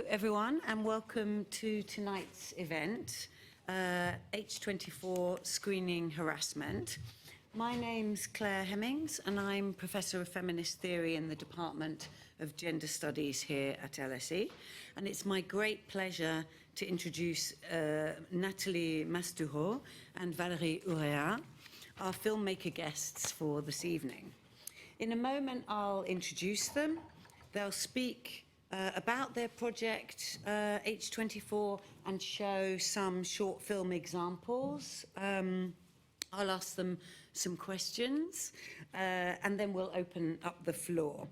everyone, and welcome to tonight's event, H24 Screening Harassment. My name's Clare Hemmings, and I'm Professor of Feminist Theory in the Department of Gender Studies here at LSE. And it's my great pleasure to introduce Nathalie Masduraud and Valérie Urréa, our filmmaker guests for this evening. In a moment, I'll introduce them. They'll speak about their project, H24, and show some short film examples. I'll ask them some questions, and then we'll open up the floor.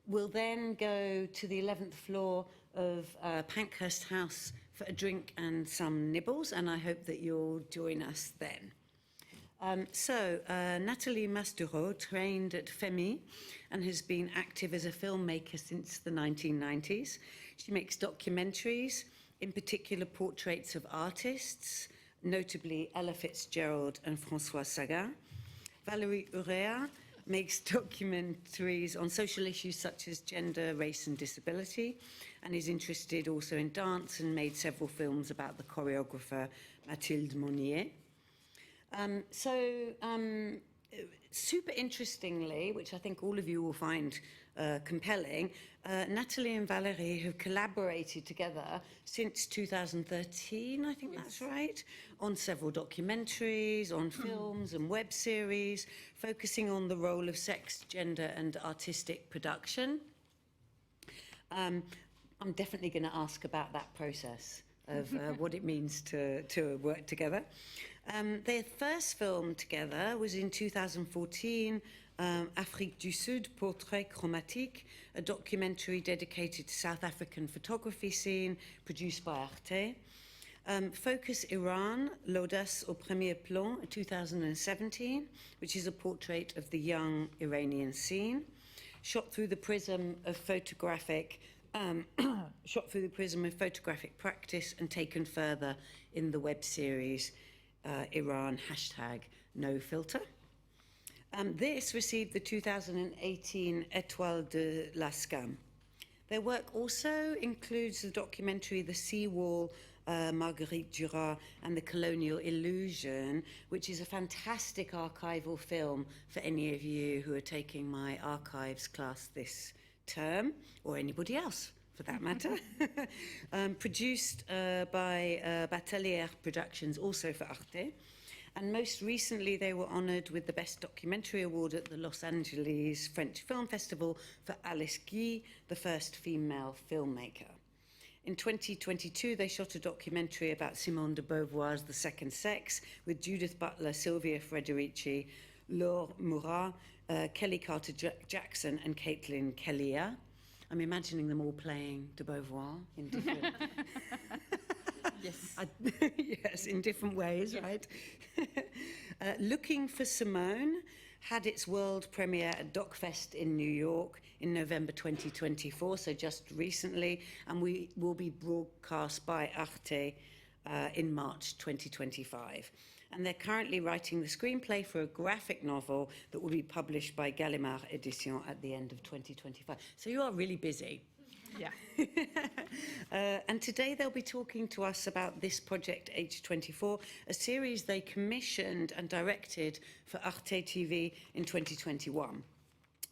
We'll then go to the 11th floor of Pankhurst House for a drink and some nibbles, and I hope that you'll join us then. Nathalie Masduraud trained at FEMI and has been active as a filmmaker since the 1990s. She makes documentaries, in particular portraits of artists, notably Ella Fitzgerald and François Sagan. Valérie Urréa makes documentaries on social issues such as gender, race and disability, and is interested also in dance and made several films about the choreographer Mathilde Monnier. Super interestingly, which I think all of you will find compelling, Nathalie and Valérie have collaborated together since 2013, I think that's right, on several documentaries, on films and web series, focusing on the role of sex, gender and artistic production. I'm definitely going to ask about that process of what it means to work together. Their first film together was in 2014, Afrique du Sud, Portrait Chromatique, a documentary dedicated to South African photography scene produced by Arte. Focus Iran, L'Audace au Premier Plan, 2017, which is a portrait of the young Iranian scene, shot through the prism of photographic practice and taken further in the web series Iran #NoFilter. This received the 2018 Étoile de la Scam. Their work also includes the documentary The Seawall, Marguerite Duras and the Colonial Illusion, which is a fantastic archival film for any of you who are taking my archives class this term, or anybody else for that matter. Produced by Batelier Productions, also for Arte. And most recently, they were honoured with the Best Documentary Award at the Los Angeles French Film Festival for Alice Guy, the first female filmmaker. In 2022, they shot a documentary about Simone de Beauvoir's The Second Sex with Judith Butler, Sylvia Federici, Laure Murat, Kelly Carter-Jackson and Caitlin Kellia. I'm imagining them all playing de Beauvoir in different... Yes. Yes, in different ways, right? Looking for Simone had its world premiere at DocFest in New York in November 2024, so just recently, and we will be broadcast by Arte in March 2025. And they're currently writing the screenplay for a graphic novel that will be published by Gallimard Edition at the end of 2025. So you are really busy. Yeah. And today they'll be talking to us about this project H24, a series they commissioned and directed for Arte TV in 2021.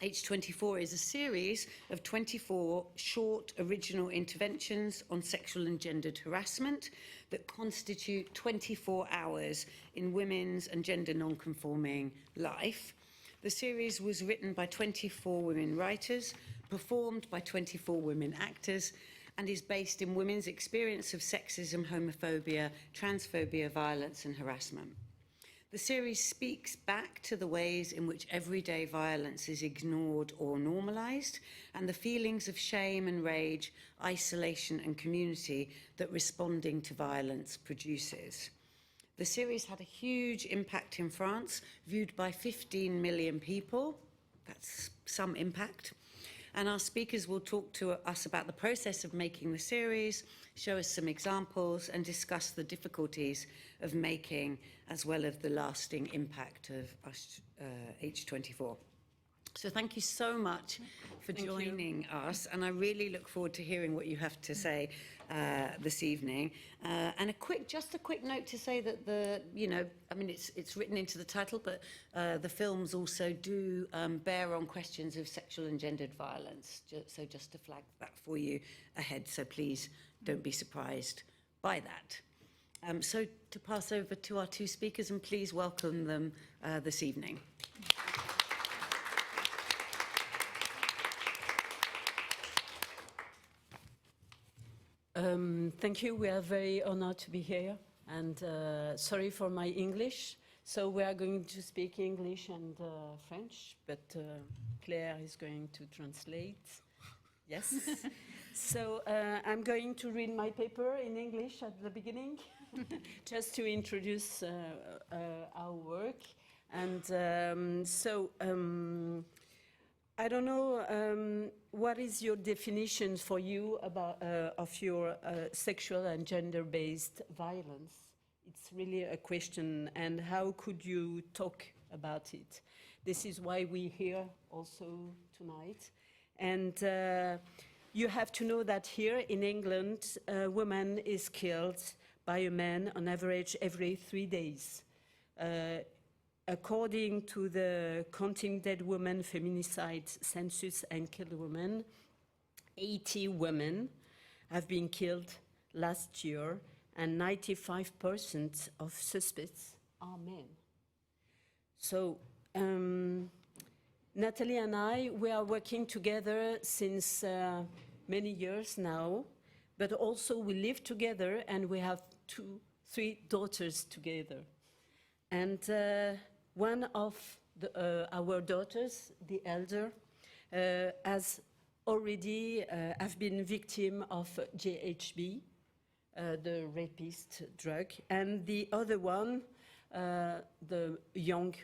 H24 is a series of 24 short original interventions on sexual and gendered harassment that constitute 24 hours in women's and gender non-conforming life. The series was written by 24 women writers, performed by 24 women actors, and is based in women's experience of sexism, homophobia, transphobia, violence and harassment. The series speaks back to the ways in which everyday violence is ignored or normalised, and the feelings of shame and rage, isolation and community that responding to violence produces. The series had a huge impact in France, viewed by 15 million people. That's some impact. And our speakers will talk to us about the process of making the series, show us some examples, and discuss the difficulties of making, as well as the lasting impact of H24. So thank you so much for joining us, and I really look forward to hearing what you have to say this evening. And just a quick note to say that it's written into the title, but the films also do bear on questions of sexual and gendered violence. So just to flag that for you ahead, so please don't be surprised by that. So to pass over to our two speakers, and please welcome them this evening. Thank you. We are very honored to be here, and sorry for my English. So we are going to speak English and French, but Claire is going to translate. Yes. So I'm going to read my paper in English at the beginning, just to introduce our work. And I don't know what is your definition for you about of your sexual and gender-based violence. It's really a question, and how could you talk about it? This is why we're here also tonight. And you have to know that here in England, a woman is killed by a man on average every 3 days. According to the Counting Dead Women Feminicide Census and Killed Women, 80 women have been killed last year, and 95% of suspects are men. So Nathalie and I, we are working together since many years now, but also we live together and we have 3 daughters together. And one of our daughters, the elder, has already have been victim of GHB, the rapist drug, and the other one, our young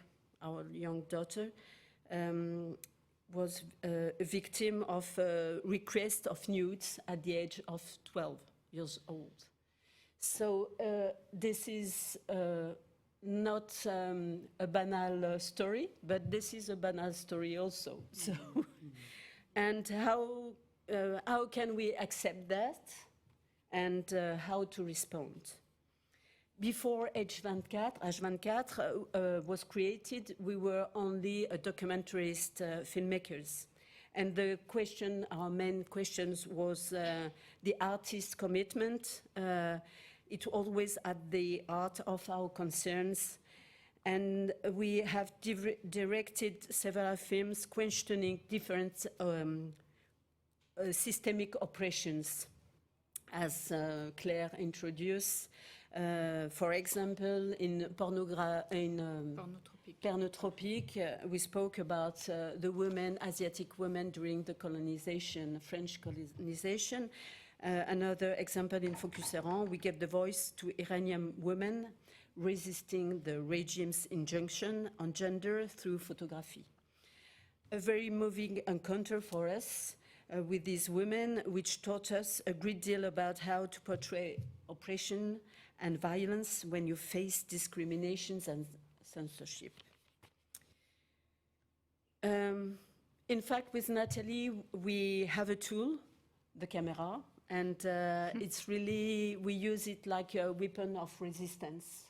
daughter, was a victim of a request of nudes at the age of 12 years old. So this is not a banal story, but this is a banal story also. So, and how can we accept that, and how to respond? Before H24 was created, we were only a documentarist filmmakers. And the question, our main questions was the artist's commitment. It always at the heart of our concerns. And we have directed several films questioning different systemic oppressions, as Claire introduced. For example, in Pornotropique, we spoke about the women, Asiatic women during the colonization, French colonization. Another example in Focus Iran, we gave the voice to Iranian women resisting the regime's injunction on gender through photography. A very moving encounter for us with these women, which taught us a great deal about how to portray oppression and violence when you face discriminations and censorship. In fact, with Nathalie, we have a tool, the camera, and it's really, we use it like a weapon of resistance.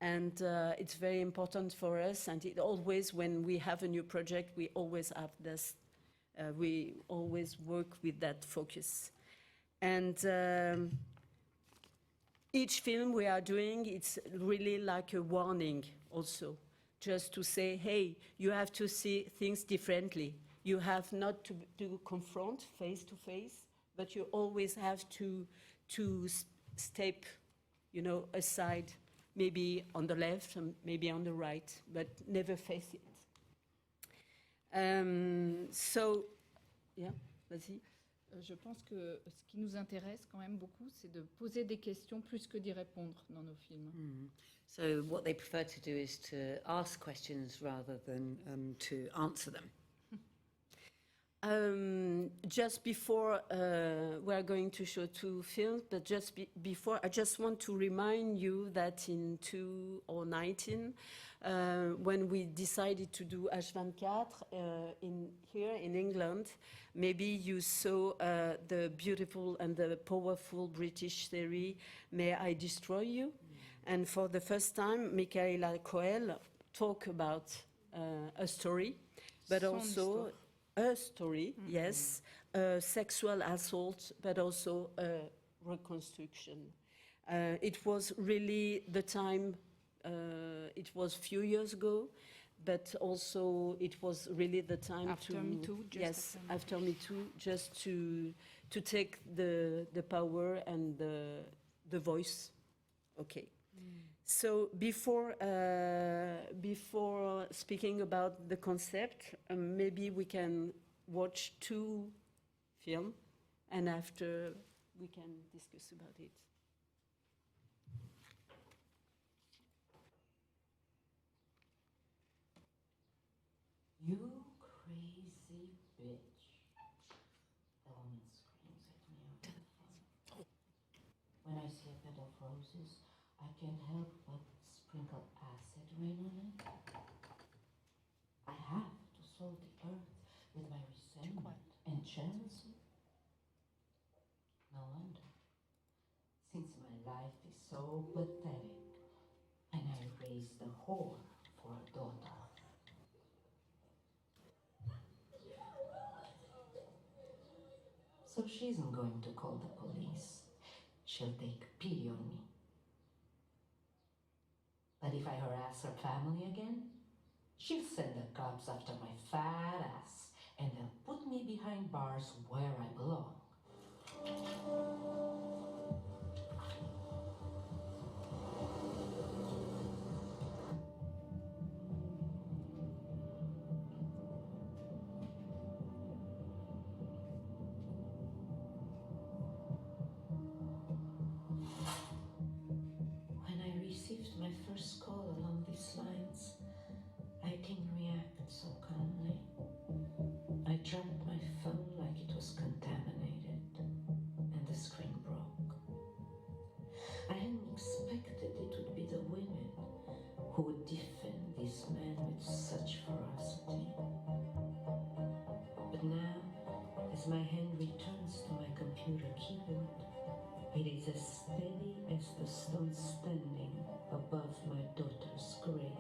And it's very important for us, and it always, when we have a new project, we always have this, we always work with that focus. And each film we are doing, it's really like a warning also, just to say, hey, you have to see things differently. You have not to confront face to face, but you always have to step, aside, maybe on the left, and maybe on the right, but never face it. Vas-y. Je pense que ce qui nous intéresse quand même beaucoup, c'est de poser des questions plus que d'y répondre dans nos films. So what they prefer to do is to ask questions rather than to answer them. Just before we are going to show 2 films, but just before, I just want to remind you that in 2019, when we decided to do H24 here in England, maybe you saw the beautiful and the powerful British series May I Destroy You? And for the first time, Michaela Coel talked about a story, but Son also histoire. a story, yes, sexual assault, but also reconstruction. It was really the time, it was few years ago, but also it was really the time After to... Me Too, just yes, after after Me Too, just to take the power and the voice. Okay. So before speaking about the concept, maybe we can watch 2 films, and after we can discuss about it. You crazy bitch. The woman screams at me over the phone. When I see a bed of roses, I can't help but sprinkle acid rain on it. I have to salt the earth with my resentment and jealousy. No wonder, since my life is so pathetic, and I raised a whore for a daughter. So she isn't going to call the police. She'll take pity on me. But if I harass her family again, she'll send the cops after my fat ass, and they'll put me behind bars where I belong. When I received my first call along these lines, I didn't react so calmly. I dropped my phone like it was contaminated, and the screen broke. I hadn't expected it would be the women who would defend these men with such ferocity. But now, as my hand returns to my computer keyboard, it is as steady as the stone standing above my daughter's grave.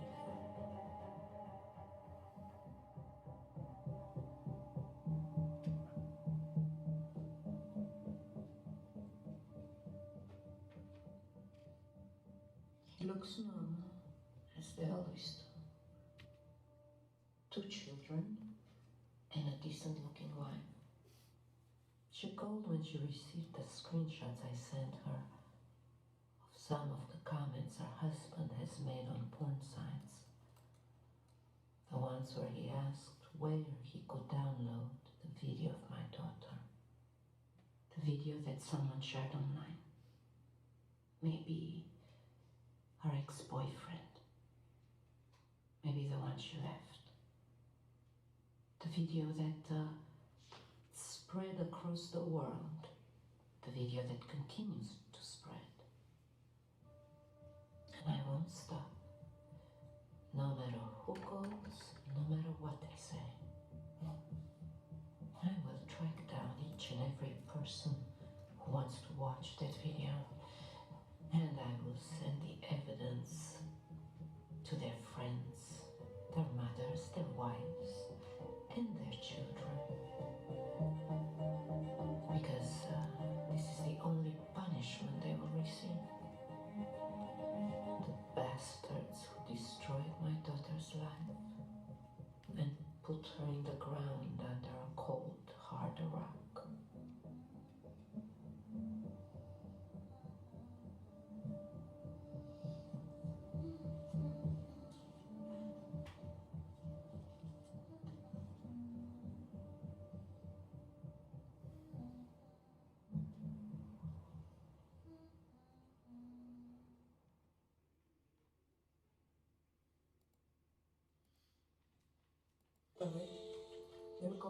He looks normal, as they always do. 2 children and a decent-looking wife. She called when she received the screenshots I sent her of some of the comments her husband has made on porn sites. The ones where he asked where he could download the video of my daughter. The video that someone shared online. Maybe her ex-boyfriend. Maybe the one she left. The video that spread across the world. The video that continues to spread. And I won't stop. No matter who calls, no matter what they say. I will track down each and every person who wants to watch that video. And I will send the evidence to their friends, their mothers, their wives, and their children. Because this is the only punishment they will receive. The bastards who destroyed my daughter's life and put her in the ground under a cold, hard rock.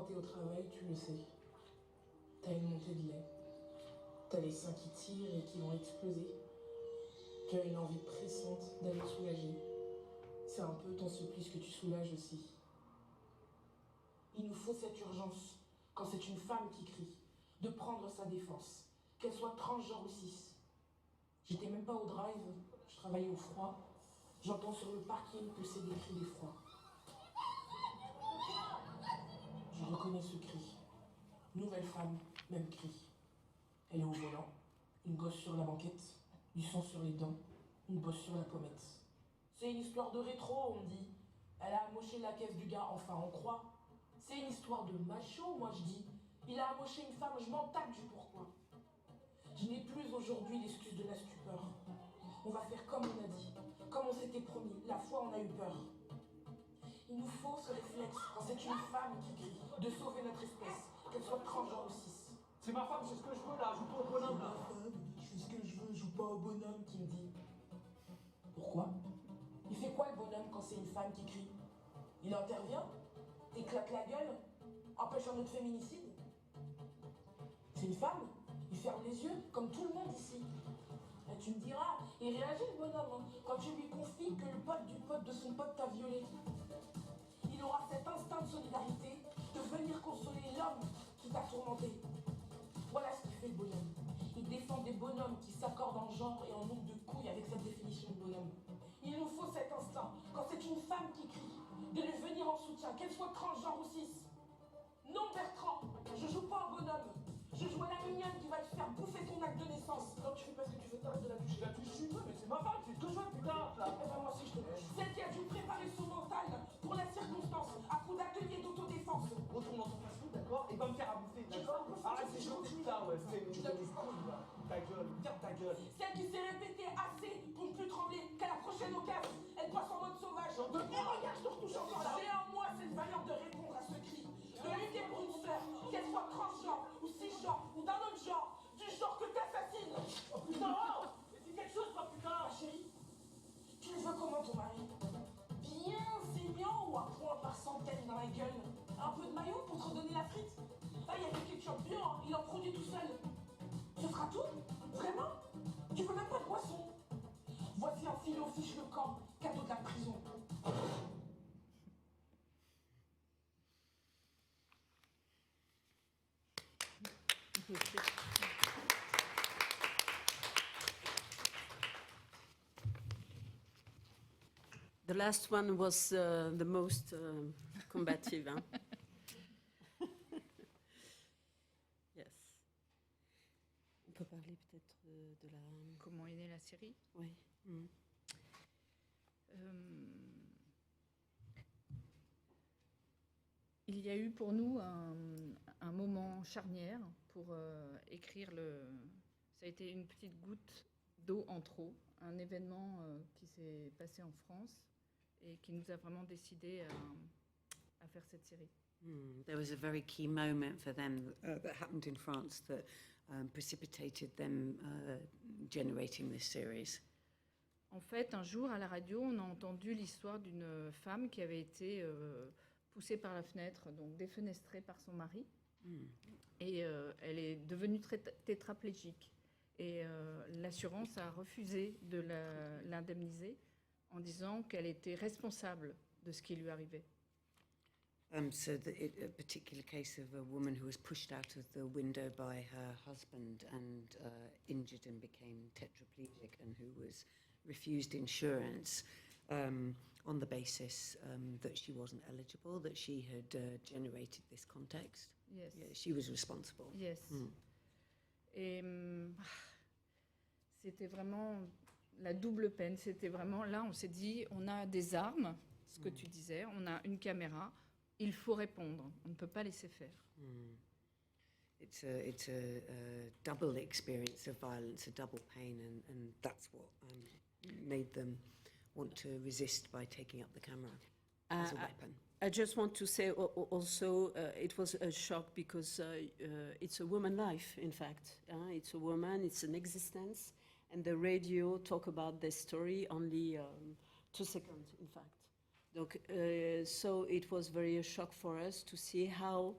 t'es au travail, tu le sais. T'as une montée de lait. T'as les seins qui tirent et qui vont exploser. Tu as une envie pressante d'aller soulager. C'est un peu ton supplice que tu soulages aussi. Il nous faut cette urgence, quand c'est une femme qui crie, de prendre sa défense, qu'elle soit transgenre ou cis. J'étais même pas au drive, je travaillais au froid. J'entends sur le parking pousser des cris d'effroi. Je reconnais ce cri. Nouvelle femme, même cri. Elle est au volant, une gosse sur la banquette, du sang sur les dents, une bosse sur la pommette. C'est une histoire de rétro, on me dit. Elle a amoché la caisse du gars, enfin on croit. C'est une histoire de macho, moi je dis. Il a amoché une femme, je m'en tape du pourquoi. Je n'ai plus aujourd'hui l'excuse de la stupeur. On va faire comme on a dit, comme on s'était promis. La fois on a eu peur. Il nous faut ce réflexe, quand c'est une femme qui crie, de sauver notre espèce, qu'elle soit transgenre ou cis. C'est ma femme, c'est ce que je veux là, joue pas au bonhomme là. Je fais ce que je veux, joue pas au bonhomme qui me dit. Pourquoi? Il fait quoi le bonhomme quand c'est une femme qui crie? Il intervient? Éclate la gueule? Empêche un autre féminicide? C'est une femme? Il ferme les yeux, comme tout le monde ici. Et tu me diras, il réagit le bonhomme, hein, quand tu lui confies que le pote du pote de son pote t'a violé. Il aura cet instinct de solidarité de venir consoler l'homme qui t'a tourmenté. Voilà ce qu'il fait le bonhomme. Il défend des bonhommes qui s'accordent en genre et en nombre de couilles avec cette définition de bonhomme. Il nous faut cet instinct, quand c'est une femme qui crie, de lui venir en soutien, qu'elle soit transgenre ou cis. Non Bertrand, je joue pas au bonhomme. Je joue à la mignonne qui va te faire bouffer ton acte de naissance. Non, tu fais pas ce que tu veux, t'arrêtes de la toucher. La touche une fois, mais c'est ma femme, c'est ce que je veux, putain là. Eh ben moi aussi je te touche. Celle qui a dû préparer son mental pour la circonstance, à coup d'atelier d'autodéfense. Retourne dans ton fast-food, d'accord? Et va me faire à bouffer, d'accord? Arrête, c'est gentil là, ouais. Tu l'as touché là. Ta gueule, ferme ta gueule. Celle qui s'est répétée assez pour ne plus trembler, qu'à la prochaine occasion, elle passe en mode sauvage. Et regarde, je te retouche encore là. J'ai en moi cette valeur de répondre à ce cri. De lutter pour une sœur, qu'elle soit transgenre ou cisgenre ou d'un autre genre, du genre que t'assassines. Oh putain, oh, mais dis quelque chose, toi, putain. Ma chérie, tu le veux comment ton mari? Bien saignant ou à point par centaines dans la gueule? Un peu de maillot pour te redonner la frite? Ah, il y a du ketchup bio, hein, il en produit tout seul. Ce sera tout? Vraiment? Tu veux même pas de boisson? Voici un fil au fiche le camp, cadeau de la prison. The last one was the most combative. Hein? Yes. On peut parler peut-être de la... Comment est née la série? Oui. Mm. Il y a eu pour nous un moment charnière pour écrire le... Ça a été une petite goutte d'eau en trop, un événement qui s'est passé en France et qui nous a vraiment décidé à faire cette série. There was a very key moment for them that happened in France that precipitated them generating this series. En fait, un jour à la radio, on a entendu l'histoire d'une femme qui avait été poussée par la fenêtre, donc défenestrée par son mari. Et elle est devenue tétraplégique. Et l'assurance a refusé de l'indemniser en disant qu'elle était responsable de ce qui lui arrivait. So a particular case of a woman who was pushed out of the window by her husband and injured and became tetraplegic and who was refused insurance on the basis that she wasn't eligible, that she had generated this context. Yes. Yeah, she was responsible. Yes. Et c'était vraiment la double peine. C'était vraiment, là, on s'est dit, on a des armes, ce que tu disais, on a une caméra, il faut répondre, on ne peut pas laisser faire. It's a double experience of violence, a double pain, and that's what made them want to resist by taking up the camera as a weapon. I just want to say also it was a shock because it's a woman life, in fact. It's a woman, it's an existence, and the radio talk about this story only 2 seconds, in fact. Donc, so it was very a shock for us to see how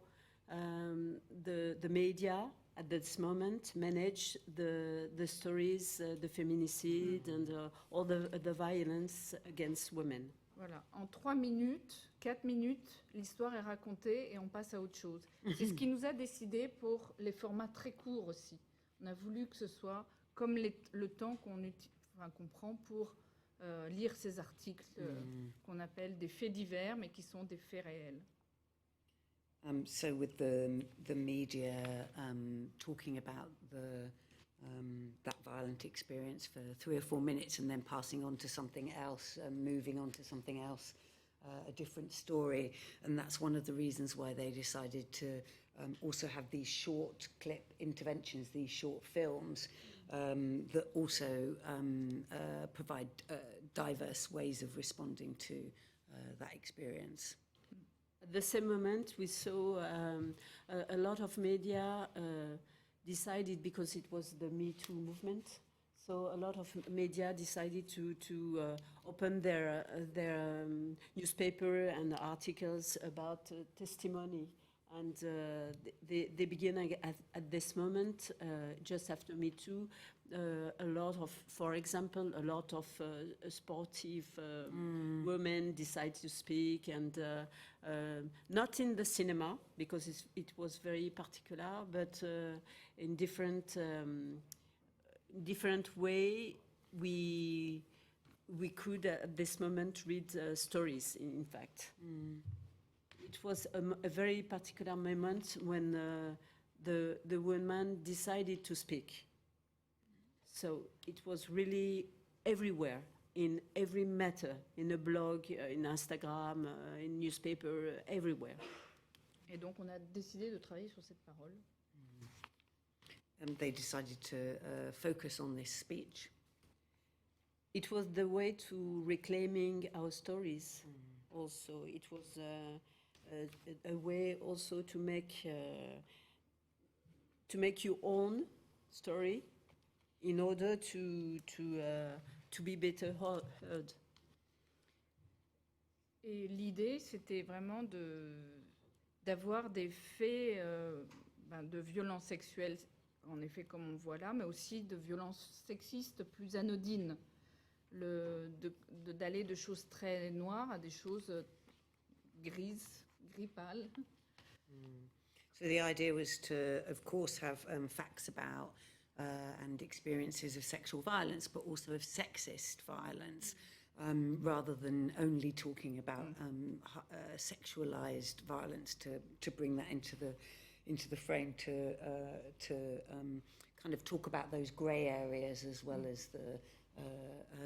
the media at this moment manage the stories, the feminicide and all the violence against women. Voilà, en 3 minutes, 4 minutes, l'histoire est racontée et on passe à autre chose. C'est ce qui nous a décidé pour les formats très courts aussi. On a voulu que ce soit comme le temps qu'on prend pour lire ces articles qu'on appelle des faits divers, mais qui sont des faits réels. So with the media talking about that violent experience for 3 or 4 minutes and then passing on to something else, moving on to something else, a different story. And that's one of the reasons why they decided to also have these short clip interventions, these short films that also provide diverse ways of responding to that experience. At the same moment, we saw a lot of media decided, because it was the Me Too movement, so a lot of media decided to open their newspaper and articles about testimony. And they begin at this moment, just after Me Too, a lot of, for example, a lot of sportive women decide to speak, and not in the cinema, because it was very particular, but in different way we could at this moment read stories, in fact. It was a very particular moment when the woman decided to speak. So it was really everywhere, in every matter, in a blog, in Instagram, in newspaper, everywhere. Et donc, on a décidé de travailler sur cette parole. And they decided to focus on this speech. It was the way to reclaiming our stories. Also, it was a way also to make your own story in order to be better heard. Et l'idée, c'était vraiment d'avoir des faits de violences sexuelles, en effet, comme on voit là, mais aussi de violences sexistes plus anodines. D'aller de choses très noires à des choses gris pâles. So the idea was to, of course, have facts about and experiences of sexual violence, but also of sexist violence, rather than only talking about sexualized violence, to bring that into the frame, to kind of talk about those grey areas as well as the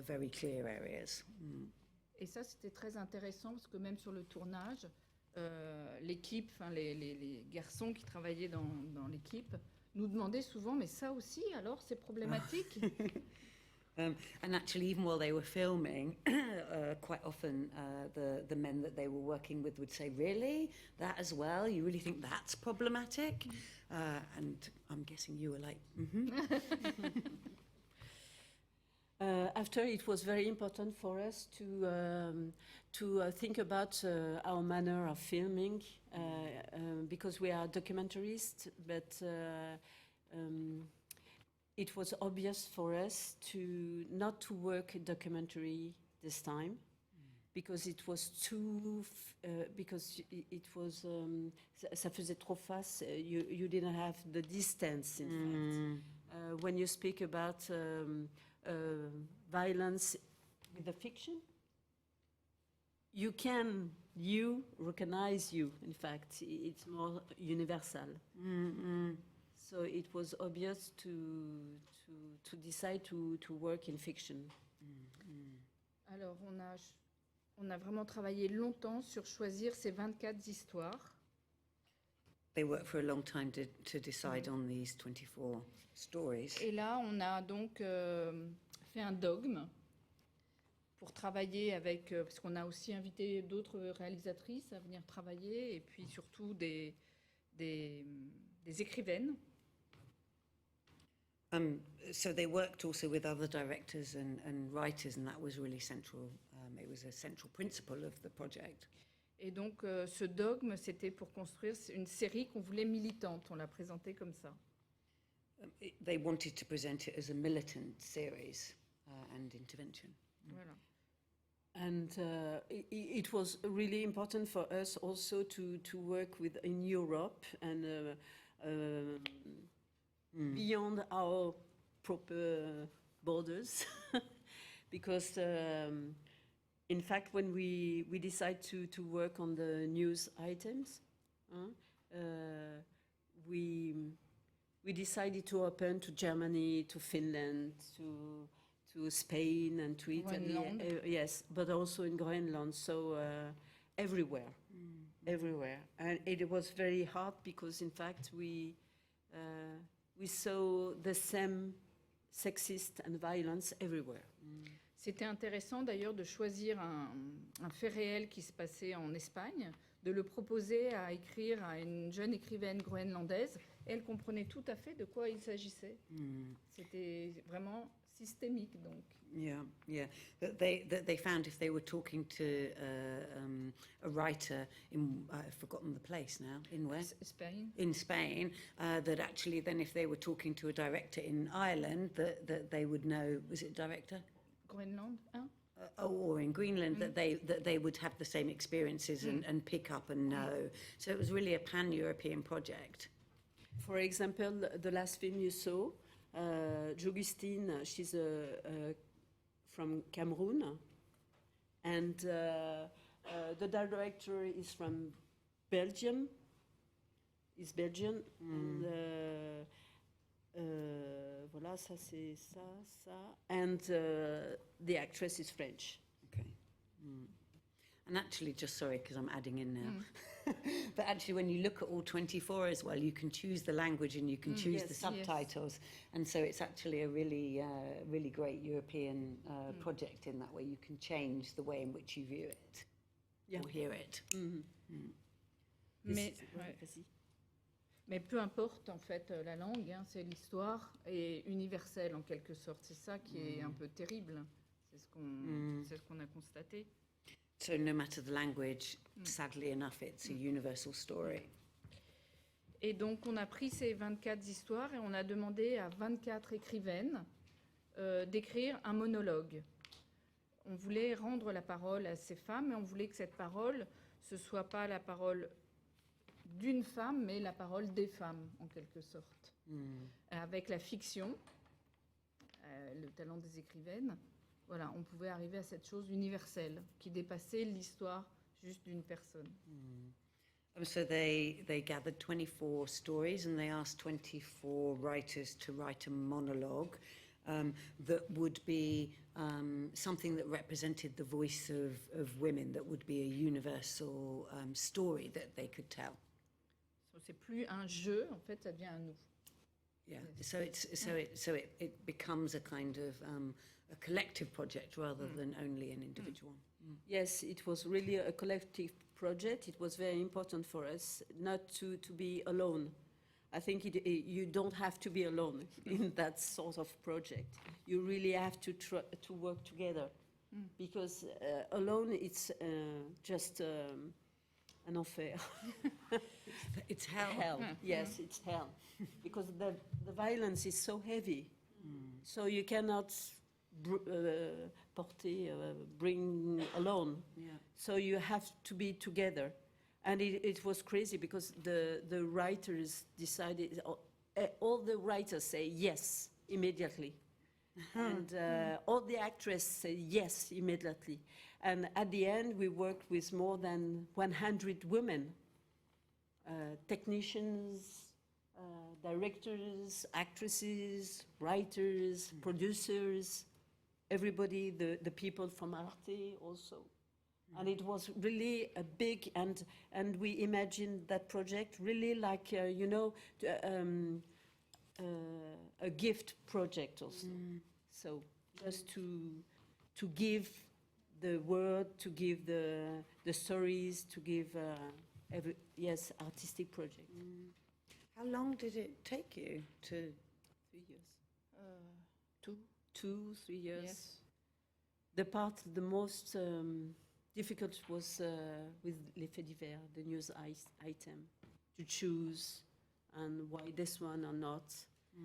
very clear areas. Et ça, c'était très intéressant parce que même sur le tournage, l'équipe, les garçons qui travaillaient dans l'équipe nous demandaient souvent, mais ça aussi, alors, c'est problématique. And actually, even while they were filming, quite often the men that they were working with would say, "Really? That as well? You really think that's problematic?" And I'm guessing you were like, After, it was very important for us to think about our manner of filming, because we are documentarists, but it was obvious for us not to work documentary this time, because it was too, because it was, ça faisait trop face. You didn't have the distance, in fact. When you speak about violence with the fiction, you recognize you. In fact, it's more universal. So it was obvious to decide to work in fiction. Alors, on a vraiment travaillé longtemps sur choisir ces 24 histoires. They worked for a long time to decide on these 24 stories. Et là, on a donc fait un dogme pour travailler avec, parce qu'on a aussi invité d'autres réalisatrices à venir travailler, et puis surtout des écrivaines. So they worked also with other directors and writers, and that was really central. It was a central principle of the project. Et donc, ce dogme, c'était pour construire une série qu'on voulait militante. On l'a présentée comme ça. They wanted to present it as a militant series and intervention. Voilà. And it was really important for us also to work with in Europe and beyond our proper borders, because in fact when we decide to work on the news items, we decided to open to Germany, to Finland, to Spain and to Italy. Groenland. Yes, but also in Greenland. So everywhere, everywhere. And it was very hard because, in fact, we saw the same sexist and violence everywhere. C'était intéressant d'ailleurs de choisir un fait réel qui se passait en Espagne, de le proposer à écrire à une jeune écrivaine groenlandaise. Elle comprenait tout à fait de quoi il s'agissait. C'était vraiment systémique, donc. Yeah, yeah. That they found if they were talking to a writer in, I've forgotten the place now, in where? Spain. In Spain, that actually then if they were talking to a director in Ireland, that they would know, was it director? Groenland, hein? Or in Greenland, that they would have the same experiences and pick up and know. So it was really a pan-European project. For example, the last film you saw, Jogustine, she's from Cameroon, and the director is from Belgium. Is Belgian. And, voilà, ça c'est ça. And the actress is French. Okay. And actually, just sorry, because I'm adding in now. But actually, when you look at all 24 as well, you can choose the language and you can choose Yes, the subtitles. And so it's actually a really, really great European project in that way. You can change the way in which you view it or hear it. Mais, ouais. Mais peu importe en fait la langue, hein, c'est l'histoire est universelle en quelque sorte. C'est ça qui est un peu terrible. C'est ce qu'on a constaté. So no matter the language, sadly enough, it's a universal story. Et donc on a pris ces 24 histoires et on a demandé à 24 écrivaines d'écrire un monologue. On voulait rendre la parole à ces femmes et on voulait que cette parole, ce soit pas la parole d'une femme, mais la parole des femmes, en quelque sorte. Avec la fiction, le talent des écrivaines, voilà, on pouvait arriver à cette chose universelle qui dépassait l'histoire juste d'une personne. So they gathered 24 stories and they asked 24 writers to write a monologue that would be something that represented the voice of women, that would be a universal story that they could tell. C'est plus un jeu, en fait, ça devient un nous. Yeah. So it becomes a kind of a collective project rather than only an individual. Yes, it was really a collective project. It was very important for us not to be alone. I think you don't have to be alone in that sort of project. You really have to work together, because alone it's just an enfer. It's hell. Hell. Yes, it's hell, because the violence is so heavy, so you cannot bring alone. Yeah. So you have to be together. And it was crazy because the writers decided, all the writers say yes immediately. And all the actresses say yes immediately. And at the end, we worked with more than 100 women, technicians, directors, actresses, writers, producers, everybody, the people from Arte also. And it was really a big, and we imagined that project really like, a gift project also. So just to give the word, to give the stories, to give, artistic project. How long did it take you to? 3 years. 2. 2, 3 years. Yes. The part the most difficult was with les faits divers, the news item, to choose and why this one or not.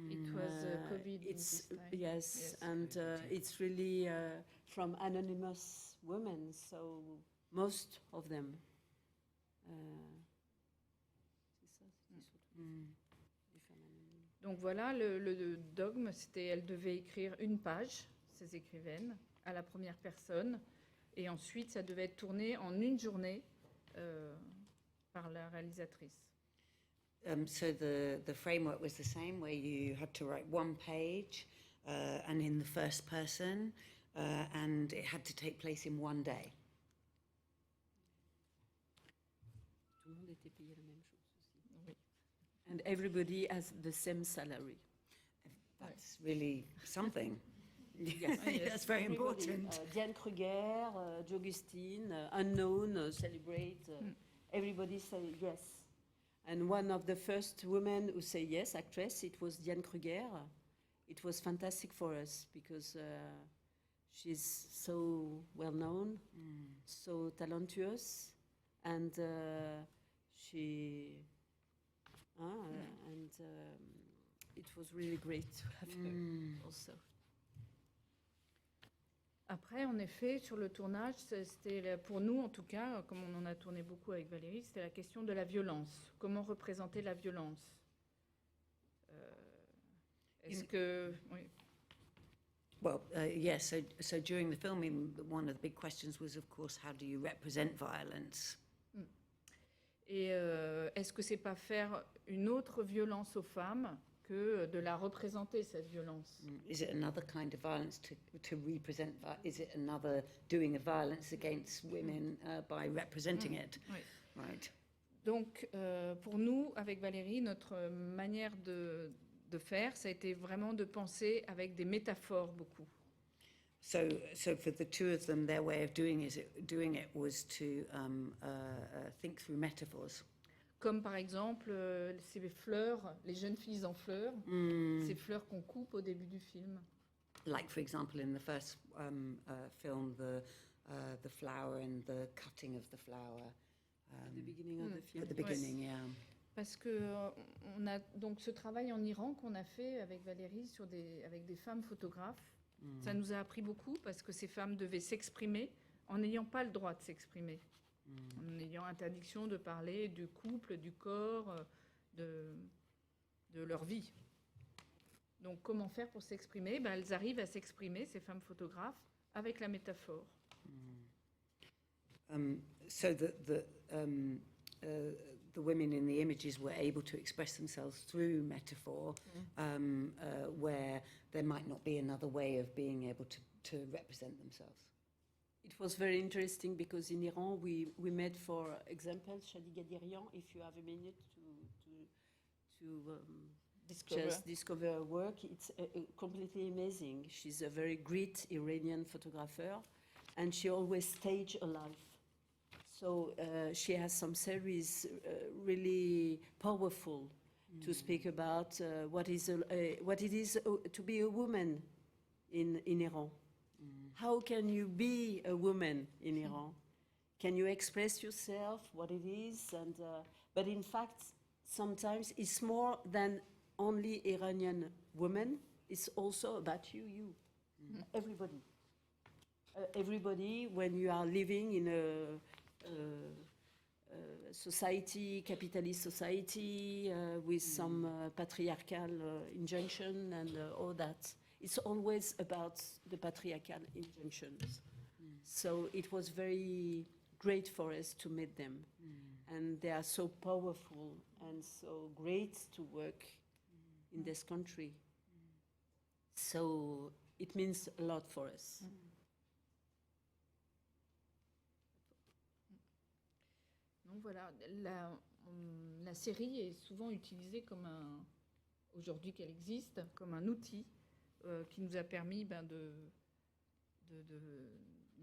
It was COVID. It's this time. yes, and it's really from anonymous women. So most of them. Donc voilà, le dogme, c'était elle devait écrire une page, ces écrivaines, à la première personne, et ensuite ça devait être tourné en une journée par la réalisatrice. So the framework was the same, where you had to write one page and in the first person, and it had to take place in one day. Tout le monde était payé la même chose aussi. Oui. And everybody has the same salary. That's really something. Yes, That's very everybody, important. Diane Kruger, Augustine, unknown, celebrate. Everybody say yes. And one of the first women who say yes, actress, it was Diane Kruger. It was fantastic for us because she's so well known, so talentuous, and she. It was really great to have her also. Après, en effet, sur le tournage, c'était pour nous, en tout cas, comme on en a tourné beaucoup avec Valérie, c'était la question de la violence. Comment représenter la violence? Est-ce que... Oui. Well, yes, so during the filming, one of the big questions was, of course, how do you represent violence? Et est-ce que c'est pas faire une autre violence aux femmes que de la représenter, cette violence? Is it another kind of violence to represent? Is it another doing of violence against women by representing it? Oui. Right. Donc, pour nous, avec Valérie, notre manière de faire, ça a été vraiment de penser avec des métaphores beaucoup. So for the two of them, their way of doing it was to think through metaphors. Comme par exemple ces fleurs, les jeunes filles en fleurs, ces fleurs qu'on coupe au début du film. Like, for example, in the first film, the flower and the cutting of the flower. At the beginning of the film. At the beginning, yeah. Parce que on a donc ce travail en Iran qu'on a fait avec Valérie avec des femmes photographes. Ça nous a appris beaucoup parce que ces femmes devaient s'exprimer en n'ayant pas le droit de s'exprimer, en ayant interdiction de parler du couple, du corps, de leur vie. Donc comment faire pour s'exprimer? Elles arrivent à s'exprimer, ces femmes photographes, avec la métaphore. So the women in the images were able to express themselves through metaphor, where there might not be another way of being able to represent themselves. It was very interesting because in Iran we made, for example, Shadi Gadirian, if you have a minute to just discover her work, it's completely amazing. She's a very great Iranian photographer, and she always staged a life. So she has some series really powerful to speak about what it is to be a woman in Iran. How can you be a woman in Iran? Can you express yourself, what it is? And but in fact, sometimes it's more than only Iranian women. It's also about you, everybody. Everybody, when you are living in a society, capitalist society, with some patriarchal injunction and all that. It's always about the patriarchal injunctions. So it was very great for us to meet them. And they are so powerful and so great to work in this country. So it means a lot for us. Donc voilà, la série est souvent utilisée comme aujourd'hui qu'elle existe, comme un outil qui nous a permis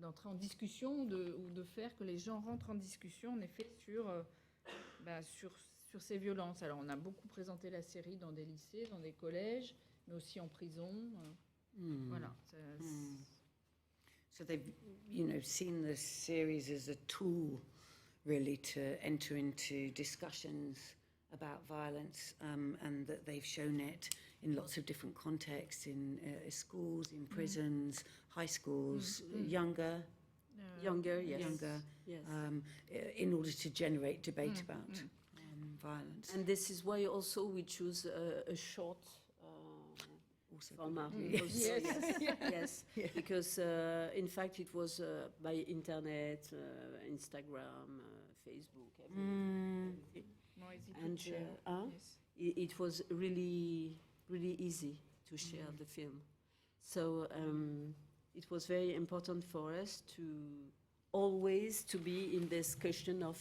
d'entrer en discussion ou de faire que les gens rentrent en discussion, en effet, sur ces violences. Alors, on a beaucoup présenté la série dans des lycées, dans des collèges, mais aussi en prison. Voilà. So So they've, seen the series as a tool, really, to enter into discussions about violence, and that they've shown it in lots of different contexts, in schools, in prisons, high schools, younger, Yes. Yes. in order to generate debate about violence. And this is why also we choose a short Also format. good. Because, yes, because in fact it was by internet, Instagram, Facebook, everything. More easy to And share. Yes. it was really, really easy to share the film. So it was very important for us to always to be in this question of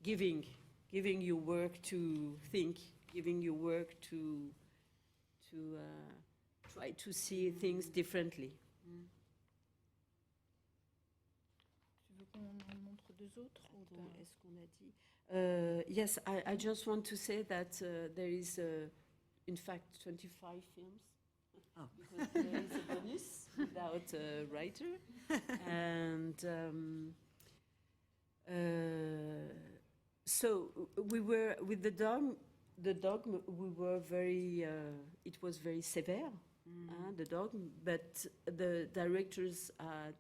giving you work to think, giving you work to try to see things differently. Tu veux qu'on en montre deux autres ou t'as- Est-ce qu'on a dit? Yes, I just want to say that there is, in fact, 25 films. Oh. Because there is a bonus without a writer. And so we were, with the dog, we were very, it was very severe, the dog, but the directors had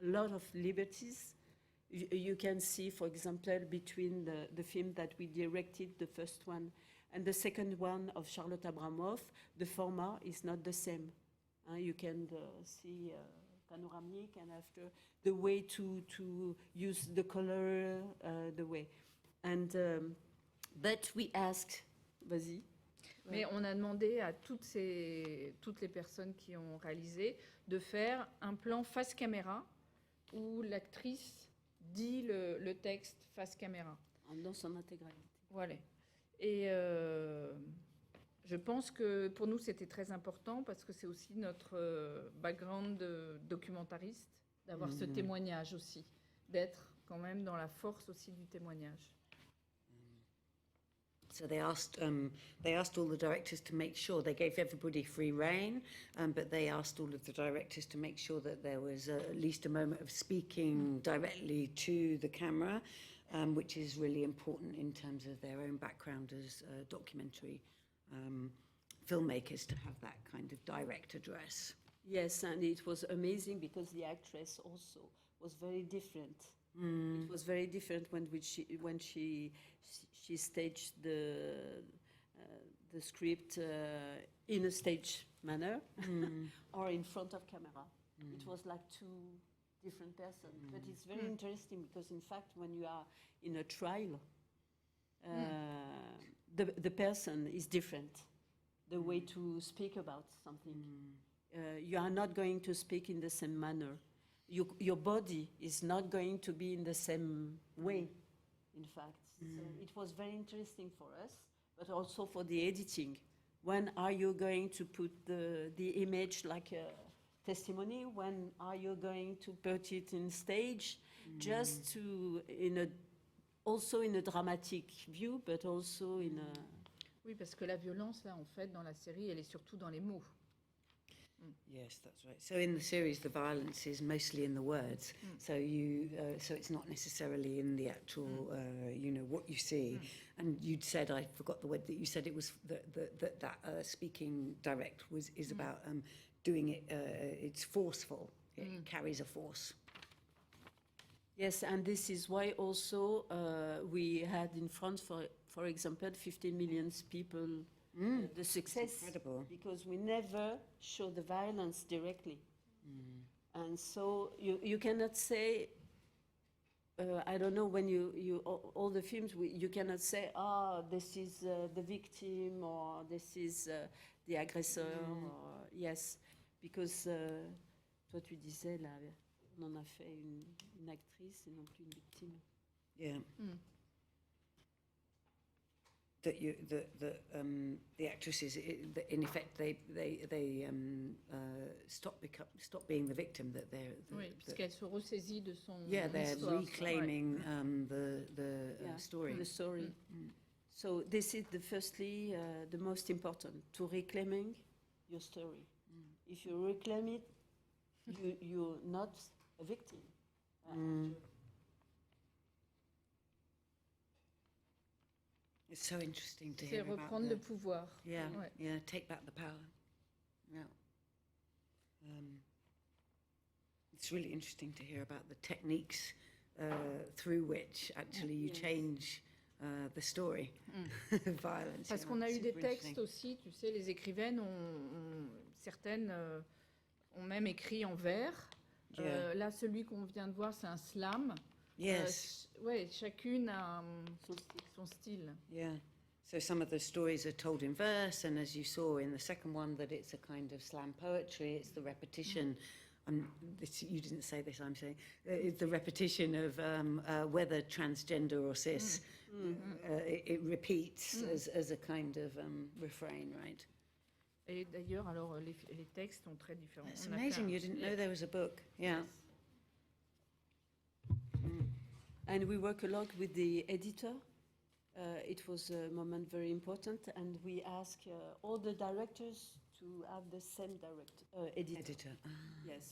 a lot of liberties. You can see, for example, between the film that we directed, the first one, and the second one of Charlotte Abramoff, the format is not the same. You can see panoramic, and after the way to use the color, the way. And but we asked, vas-y. Mais on a demandé à toutes les personnes qui ont réalisé de faire un plan face caméra où l'actrice dit le texte face caméra. Dans son intégralité. Voilà. Et je pense que pour nous, c'était très important parce que c'est aussi notre background de documentariste, d'avoir ce témoignage aussi, d'être quand même dans la force aussi du témoignage. So they asked all the directors to make sure, they gave everybody free rein, but they asked all of the directors to make sure that there was at least a moment of speaking directly to the camera, which is really important in terms of their own background as documentary filmmakers, to have that kind of direct address. Yes, and it was amazing because the actress also was very different. It was very different when she staged the script in a stage manner or in front of camera. It was like two different persons. But it's very interesting because, in fact, when you are in a trial, the person is different. The way to speak about something. You are not going to speak in the same manner. Your body is not going to be in the same way, in fact. So it was very interesting for us, but also for the editing. When are you going to put the image like a testimony? When are you going to put it in stage? Just to, also in a dramatic view, but also in a... Oui, parce que la violence, là, en fait, dans la série, elle est surtout dans les mots. Yes, that's right. So in the series, the violence is mostly in the words. So so it's not necessarily in the actual, what you see. And you'd said, I forgot the word that you said, it was that speaking direct is about doing it. It's forceful. It carries a force. Yes, and this is why also we had in France, for example, 15 million people. The success, incredible. Because we never show the violence directly. And so you cannot say, I don't know, when you all the films, you cannot say, this is the victim, or this is the aggressor, or, yes, because, toi tu disais, là, on en a fait une actrice et non plus une victime. Yeah. The actresses, in effect, they stop being the victim. That they're Oui, parce qu'elle se ressaisit de son they're histoire. reclaiming the story. The story. So this is firstly the most important, to reclaiming your story. If you reclaim it, you're not a victim. It's so interesting to C'est hear about reprendre le pouvoir. yeah, Ouais. yeah, take back the power. Yeah. It's really interesting to hear about the techniques through which actually you Yes. change the story of violence. Parce yeah, qu'on a eu des super textes interesting. aussi, tu sais, les écrivaines certaines ont même écrit en vers. Yeah. Là, celui qu'on vient de voir, c'est un slam. Yes. Ouais, chacune a Son style. son style. Yeah. So some of the stories are told in verse, and as you saw in the second one, that it's a kind of slam poetry. It's the repetition. You didn't say this, I'm saying. It's the repetition of whether transgender or cis. It repeats as a kind of refrain, right? Et d'ailleurs, alors, les textes sont très différents. It's On a fait amazing. un- You didn't know there was a book. Yeah. And we work a lot with the editor. It was a moment very important, and we ask all the directors to have the same editor. Editor. Yes.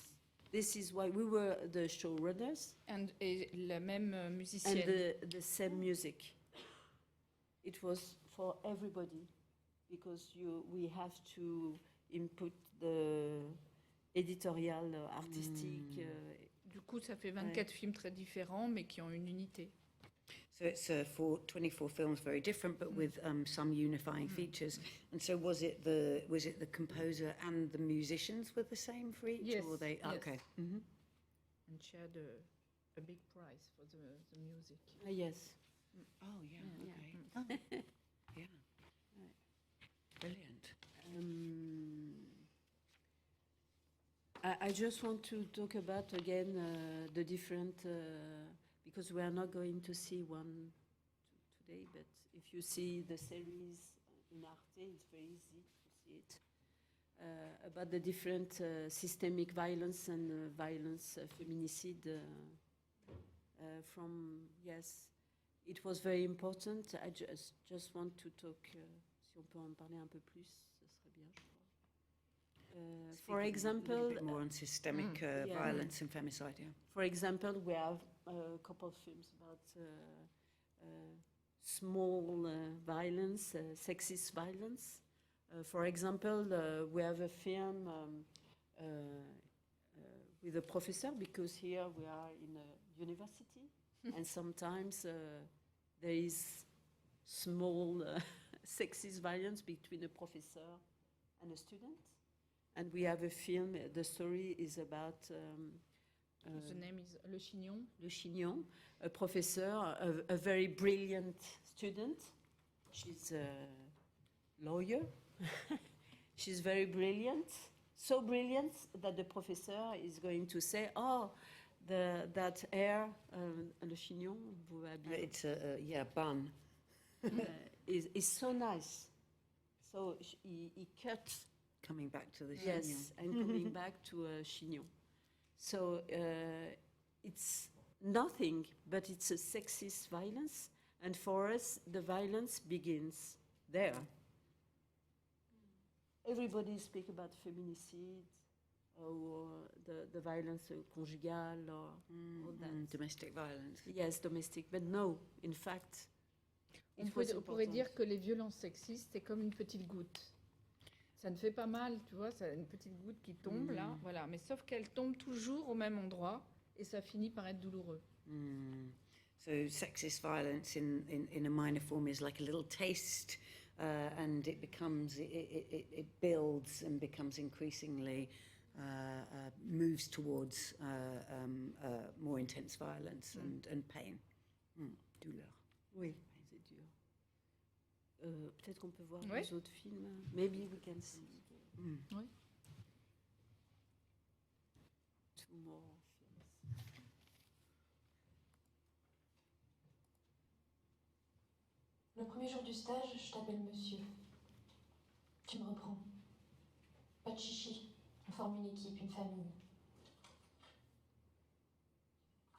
This is why we were the showrunners Et la même and musicienne. the same music. It was for everybody because we have to input the editorial, artistic. Du coup, ça fait 24 films très différents, mais qui ont une unité. So it's 24 films, very different, but with some unifying features. And so was it the composer and the musicians were the same for each? Yes, Or were they yes. okay? And she had a big prize for the music. Yes. Oh yeah. Yeah. Okay. Oh, yeah. Brilliant. I just want to talk about again the different, because we are not going to see one today, but if you see the series in Arte, it's very easy to see it, about the different systemic violence and violence, feminicide from, yes, it was very important. I just want to talk, si on peut en parler un peu plus, ce serait bien, je crois. For example, a little bit more on systemic yeah. violence and femicide. Yeah. for example, we have a couple of films about small violence, sexist violence. For example, we have a film with a professor, because here we are in a university, and sometimes there is small sexist violence between a professor and a student. And we have a film, the story is about The name is Le Chignon. Le Chignon, a professor, a very brilliant student. She's a lawyer. She's very brilliant, so brilliant that the professor is going to say, oh, that hair, Le Chignon, vous va bien, It's a bun. is so nice. So he cuts. Coming back to the Yes, and coming back to Chignon. So it's nothing, but it's a sexist violence, and for us, the violence begins there. Everybody speak about feminicide, or the violence conjugale, or all that. Domestic violence. Yes, domestic, but no, in fact, On it was pourrait important. dire que les violences sexistes, c'est comme une petite goutte. Ça ne fait pas mal, tu vois, c'est une petite goutte qui tombe là, voilà. Mais sauf qu'elle tombe toujours au même endroit et ça finit par être douloureux. So sexist violence in a minor form is like a little taste, and it becomes it builds and becomes increasingly moves towards more intense violence and pain, douleur. Oui, c'est dur. Peut-être qu'on peut voir Ouais. les autres films. Maybe we can see Oui. two more films. Le premier jour du stage, je t'appelle monsieur. Tu me reprends. Pas de chichi. On forme une équipe, une famille.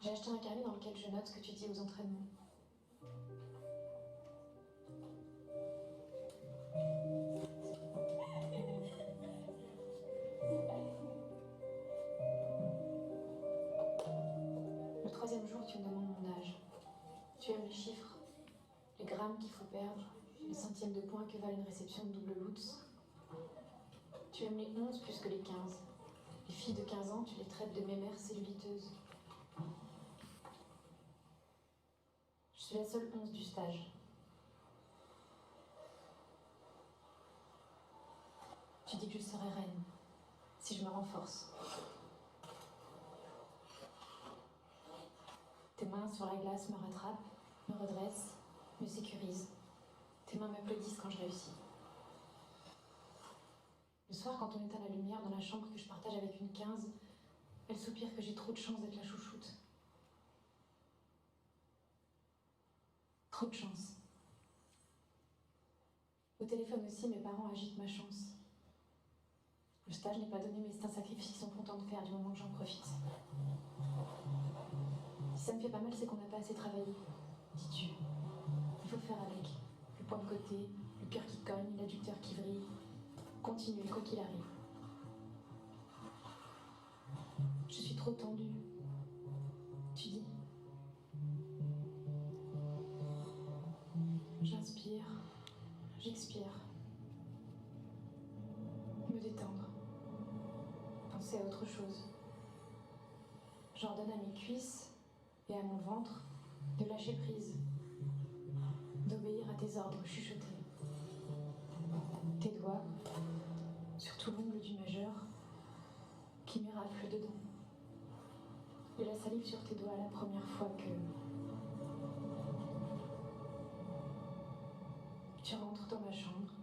J'ai acheté un carnet dans lequel je note ce que tu dis aux entraînements. troisième jour, tu me demandes mon âge. Tu aimes les chiffres, les grammes qu'il faut perdre, les centièmes de points que valent une réception de double Lutz. Tu aimes les 11 plus que les 15. Les filles de 15 ans, tu les traites de mémères celluliteuses. Je suis la seule 11 du stage. Tu dis que je serai reine, si je me renforce. Tes mains sur la glace me rattrapent, me redressent, me sécurisent. Tes mains m'applaudissent quand je réussis. Le soir, quand on éteint la lumière dans la chambre que je partage avec une 15, elle soupire que j'ai trop de chance d'être la chouchoute. Trop de chance. Au téléphone aussi, mes parents agitent ma chance. Le stage n'est pas donné, mais c'est un sacrifice qu'ils sont contents de faire du moment que j'en profite. Si ça me fait pas mal, c'est qu'on n'a pas assez travaillé, dis-tu. Il faut faire avec. Le point de côté, le cœur qui cogne, l'adducteur qui vrille. Continuer, quoi qu'il arrive. Je suis trop tendue. Tu dis. J'inspire, j'expire. Me détendre. Penser à autre chose. J'ordonne à mes cuisses et à mon ventre de lâcher prise, d'obéir à tes ordres chuchotés. Tes doigts, surtout l'ongle du majeur, qui m'érafle dedans. De la salive sur tes doigts la première fois que tu rentres dans ma chambre,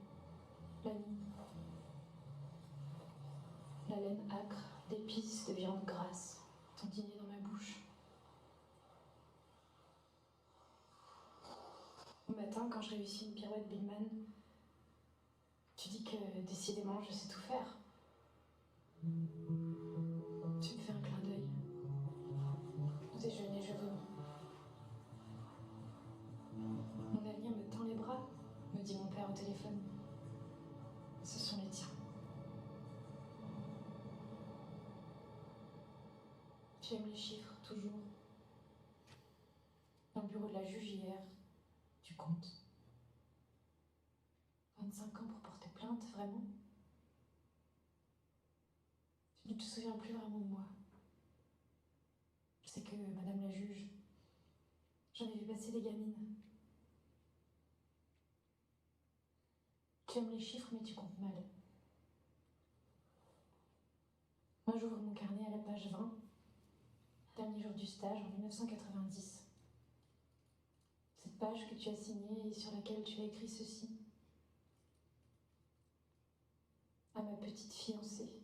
la nuit. La laine âcre d'épices de viande grasse, ton dîner dans ma bouche. Au matin, quand je réussis une pirouette Billman, tu dis que décidément je sais tout faire. Tu me fais un clin d'œil. Au déjeuner, je vomis. Mon avenir me tend les bras, me dit mon père au téléphone. Ce sont les tiens. Tu aimes les chiffres, toujours. Dans le bureau de la juge hier, tu comptes. 25 ans pour porter plainte, vraiment? Tu ne te souviens plus vraiment de moi. Je sais que madame la juge, j'en ai vu passer des gamines. Tu aimes les chiffres, mais tu comptes mal. Moi, j'ouvre mon carnet à la page 20, dernier jour du stage en 1990. Cette page que tu as signée et sur laquelle tu as écrit ceci. À ma petite fiancée.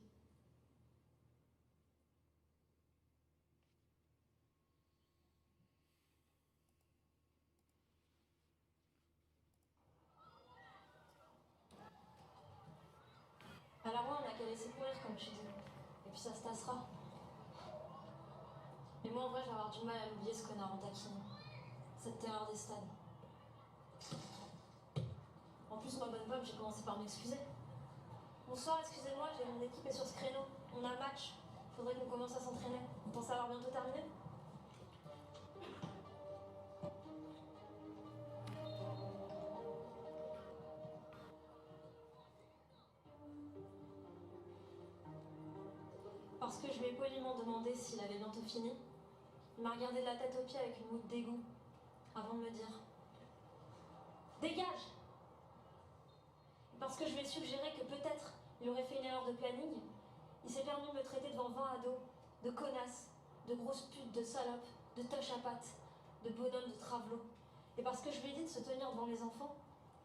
Alors ouais, on a qu'à laisser courir, comme tu dis. Et puis ça se tassera. Mais moi, en vrai, je vais avoir du mal à l'oublier, ce connard en taquine. Cette terreur des stades. En plus, moi, bonne pomme, j'ai commencé par m'excuser. Bonsoir, excusez-moi, mon équipe est sur ce créneau. On a un match. Faudrait qu'on commence à s'entraîner. Vous pensez avoir bientôt terminé? Parce que je lui ai poliment demandé s'il avait bientôt fini, il m'a regardé de la tête aux pieds avec une moue de dégoût, avant de me dire « Dégage !» Parce que je lui ai suggéré que peut-être il aurait fait une erreur de planning, il s'est permis de me traiter devant 20 ados, de connasses, de grosses putes, de salopes, de toches à pattes, de bonhommes de travelot. Et parce que je lui ai dit de se tenir devant les enfants,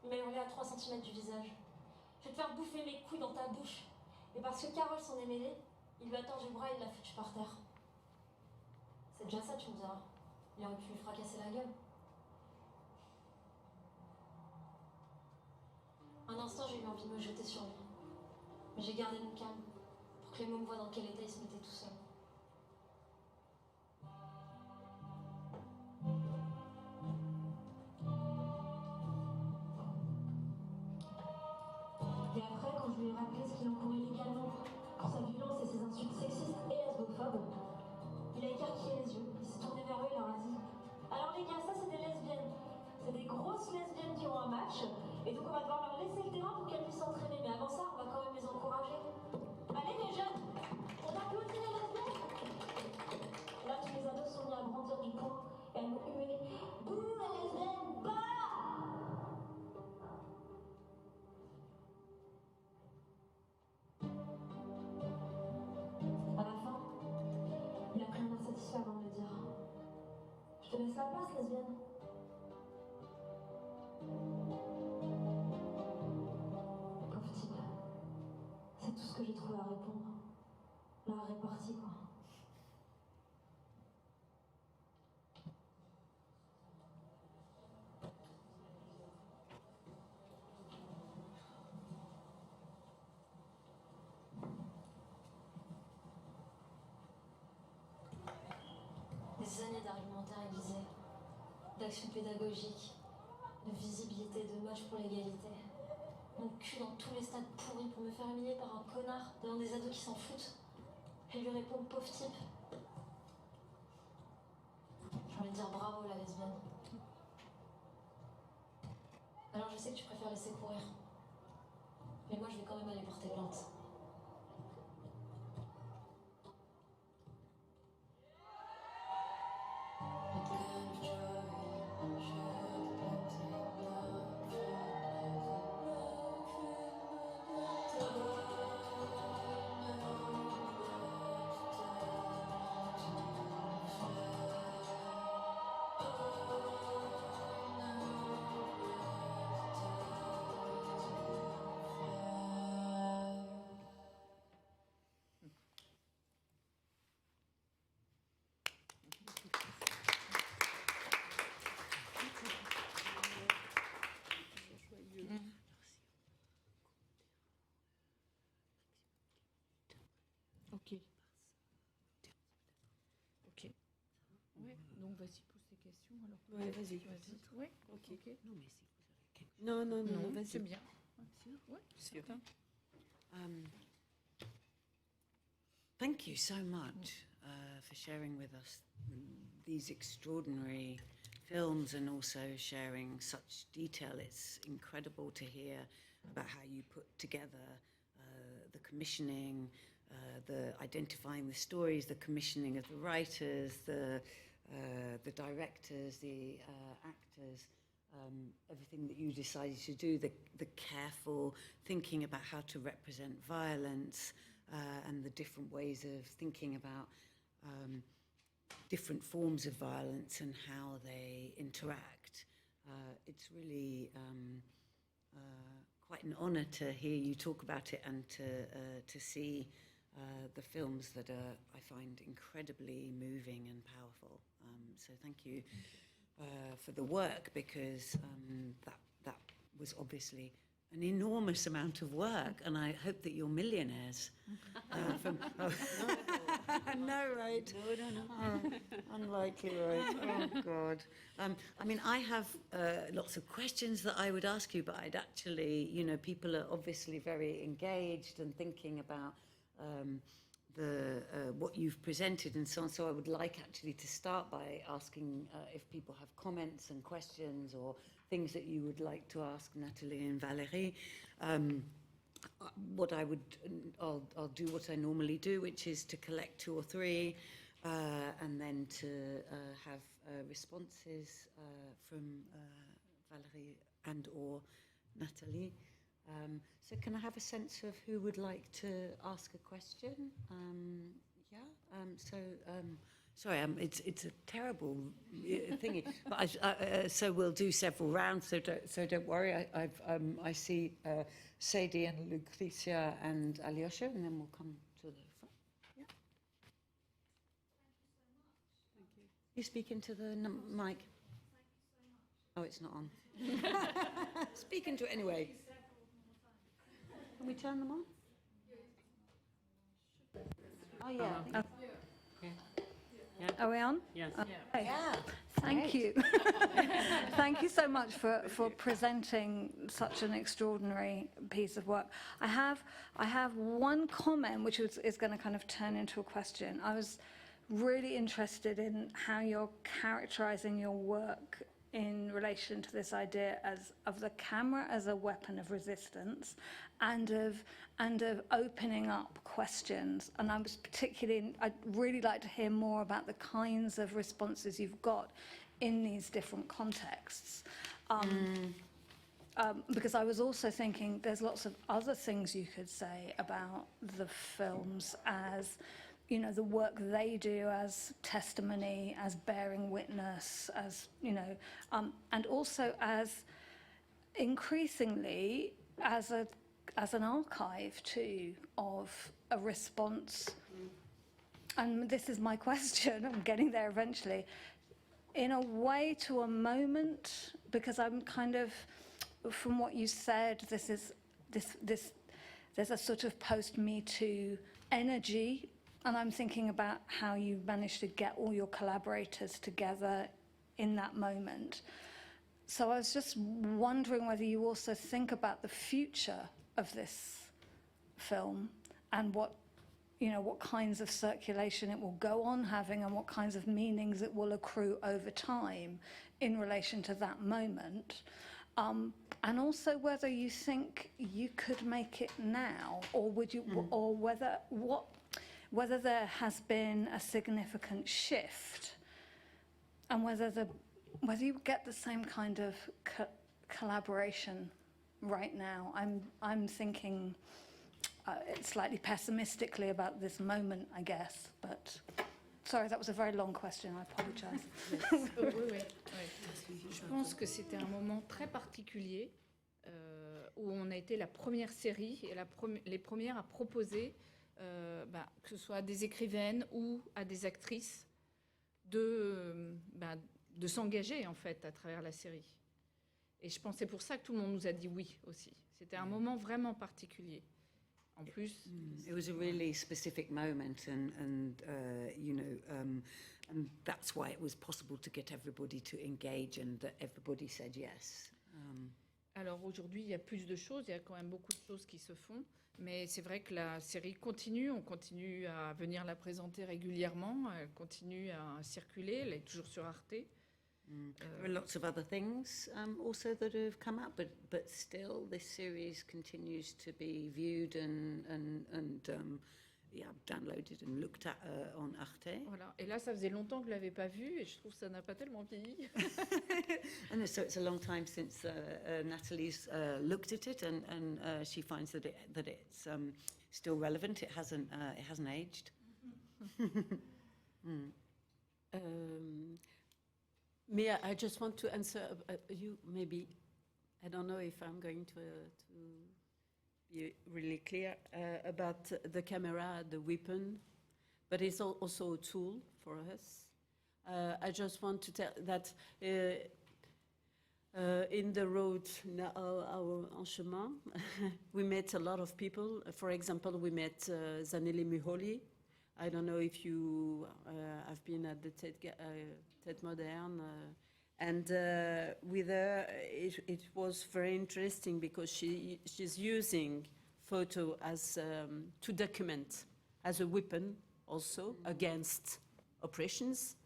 il m'a hurlé à 3 cm du visage. « Je vais te faire bouffer mes couilles dans ta bouche !» Et parce que Carole s'en est mêlée, il lui a tordu le bras et il l'a foutu par terre. C'est déjà ça, tu me diras. Il aurait pu lui fracasser la gueule. Un instant, j'ai eu envie de me jeter sur lui. Mais j'ai gardé mon calme, pour que les mômes voient dans quel état il se mettait tout seul. Et après, quand je lui ai rappelé ce qu'il encourait légalement pour sa violence et ses insultes sexistes et lesbophobes, il a écarquillé les yeux, il s'est tourné vers eux et la place, lesbienne. Pauvre type. C'est tout ce que j'ai trouvé à répondre. La répartie, quoi. Des années d'argumentaire aiguisé, d'action pédagogique, de visibilité, de match pour l'égalité. Mon cul dans tous les stades pourris pour me faire humilier par un connard devant des ados qui s'en foutent. Et lui répondre pauvre type. J'ai envie de dire bravo la lesbienne. Alors je sais que tu préfères laisser courir. Mais moi je vais quand même aller porter plainte. Ok. Ok. Ouais, donc vas-y, pose tes questions. Alors, Ouais, vas-y. Ouais, Ok. ok. Non, non, non, Non, vas-y. c'est bien. Ouais, Sûr. Thank you so much for sharing with us these extraordinary films and also sharing such detail. It's incredible to hear about how you put together the commissioning, the identifying the stories, the commissioning of the writers, the directors, the actors, everything that you decided to do, the careful thinking about how to represent violence, and the different ways of thinking about different forms of violence and how they interact. It's really quite an honour to hear you talk about it and to see the films that I find incredibly moving and powerful. So thank you for the work, because that was obviously an enormous amount of work, and I hope that you're millionaires. No, right? No. Unlikely, right? Oh, God. I mean, I have lots of questions that I would ask you, but I'd actually, people are obviously very engaged and thinking about what you've presented and so on. So I would like actually to start by asking if people have comments and questions or things that you would like to ask Nathalie and Valérie. I'll do what I normally do, which is to collect 2 or 3, and then to have responses from Valérie and or Nathalie. So can I have a sense of who would like to ask a question? Sorry, it's a terrible thingy, but so we'll do several rounds. So don't worry. I see Sadie and Lucretia and Alyosha, and then we'll come to the front. Yeah. Thank you. You speak into the mic. Oh, it's not on. Speak into it anyway. Can we turn them on? Oh yeah. Are we on? Yes. Yeah. Thank you. Thank you so much for presenting such an extraordinary piece of work. I have one comment which is going to kind of turn into a question. I was really interested in how you're characterizing your work in relation to this idea of the camera as a weapon of resistance and of opening up questions. And I'd really like to hear more about the kinds of responses you've got in these different contexts. Because I was also thinking there's lots of other things you could say about the films as you know, the work they do as testimony, as bearing witness, as, you know, and also as increasingly as an archive too of a response. And this is my question, I'm getting there eventually, in a way to a moment, because I'm kind of, from what you said, there's a sort of post-Me Too energy, and I'm thinking about how you managed to get all your collaborators together in that moment. So I was just wondering whether you also think about the future of this film and what, you know, what kinds of circulation it will go on having and what kinds of meanings it will accrue over time in relation to that moment. And also whether you think you could make it now, or would you, or whether there has been a significant shift, and whether you get the same kind of collaboration right now. I'm thinking slightly pessimistically about this moment, I guess. But sorry, that was a very long question. I apologize. Oui. Je pense que c'était un moment très particulier où on a été la première série et les premières à proposer, que ce soit à des écrivaines ou à des actrices, de s'engager en fait à travers la série. Et je pense que c'est pour ça que tout le monde nous a dit oui aussi. C'était un moment vraiment particulier. En plus, it was a really specific moment, and you know, and that's why it was possible to get everybody to engage, and that everybody said yes. Alors aujourd'hui, il y a plus de choses, il y a quand même beaucoup de choses qui se font, mais c'est vrai que la série continue, on continue à venir la présenter régulièrement, elle continue à circuler, elle est toujours sur Arte. There are lots of other things also that have come up, but still this series continues to be viewed and downloaded and looked at on Arte. Voilà. Et là, ça faisait longtemps que je ne l'avais pas vu et je trouve que ça n'a pas tellement vieilli. And so it's a long time since Nathalie's looked at it, and she finds that it's still relevant. It hasn't aged. Me, I just want to answer you, maybe. I don't know if I'm going to be really clear about the camera, the weapon, but it's also a tool for us. I just want to tell that in the road, our en chemin, we met a lot of people. For example, we met Zanele Muholi. I don't know if you have been at the Tête Moderne, and with her, it was very interesting because she's using photo as to document, as a weapon also against oppressions,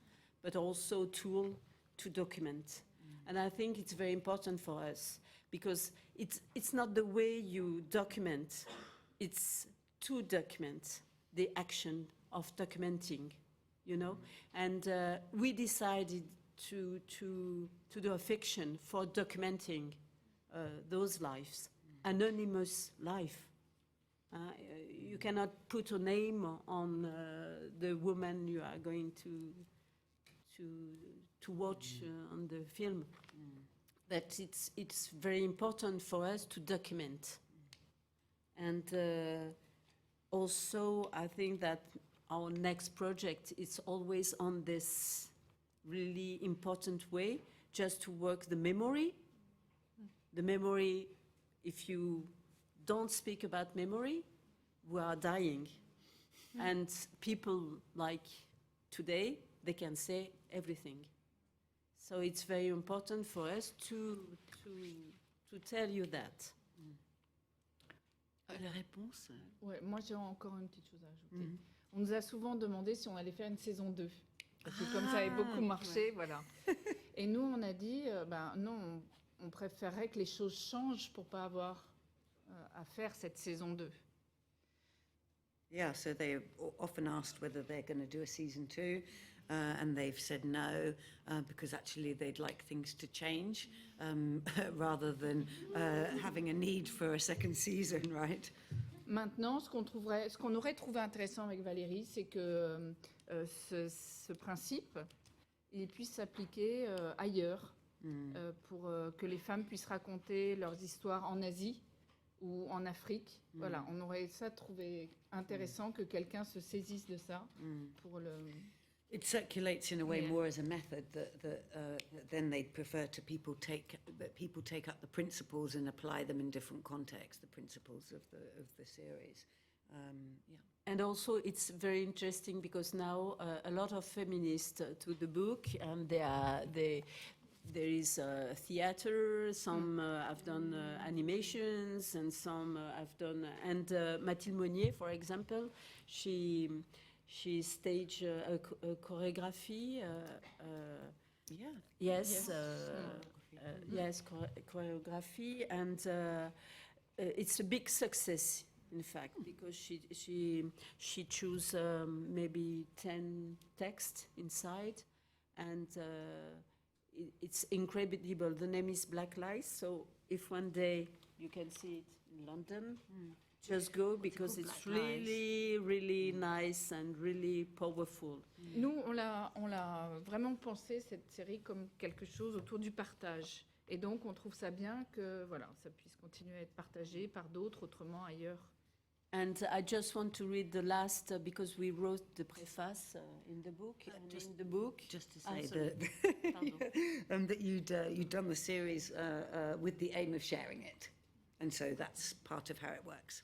but also tool to document. And I think it's very important for us because it's not the way you document, it's to document the action of documenting, you know. And we decided to do a fiction for documenting those lives, anonymous life. You cannot put a name on the woman you are going to watch on the film. But it's very important for us to document. And also, I think that our next project is always on this really important way, just to work the memory. The memory, if you don't speak about memory, we are dying. And people like today, they can say everything. So it's very important for us to tell you that. La réponse Ouais, moi, j'ai encore une petite chose à ajouter. On nous a souvent demandé si on allait faire une saison 2. Parce que comme ça avait beaucoup marché, voilà. Et nous, on a dit, non, on préférerait que les choses changent pour ne pas avoir à faire cette saison 2. Yeah, so they often asked whether they're going to do a season 2, and they've said no, because actually they'd like things to change, rather than having a need for a second season, right? Maintenant, ce qu'on aurait trouvé intéressant avec Valérie, c'est que ce principe, il puisse s'appliquer ailleurs, pour que les femmes puissent raconter leurs histoires en Asie ou en Afrique. Voilà, on aurait trouvé intéressant que quelqu'un se saisisse de ça pour le... It circulates in a way more as a method that then they'd prefer to people take up the principles and apply them in different contexts, the principles of the series. And also it's very interesting because now a lot of feminists to the book, and there is theater, some have done animations, and some have done, and Mathilde Monnier, for example, she staged a choreography. Choreography, and it's a big success, in fact, because she chose maybe 10 texts inside, and it's incredible. The name is Black Lies, so if one day you can see it in London, just go, because it's really, really nice and really powerful. Nous, on l'a vraiment pensé, cette série, comme quelque chose autour du partage. Et donc, on trouve ça bien que voilà, ça puisse continuer à être partagé par d'autres, autrement, ailleurs. And I just want to read the last, because we wrote the preface in the book. In the book, just to say that you'd done the series with the aim of sharing it, and so that's part of how it works.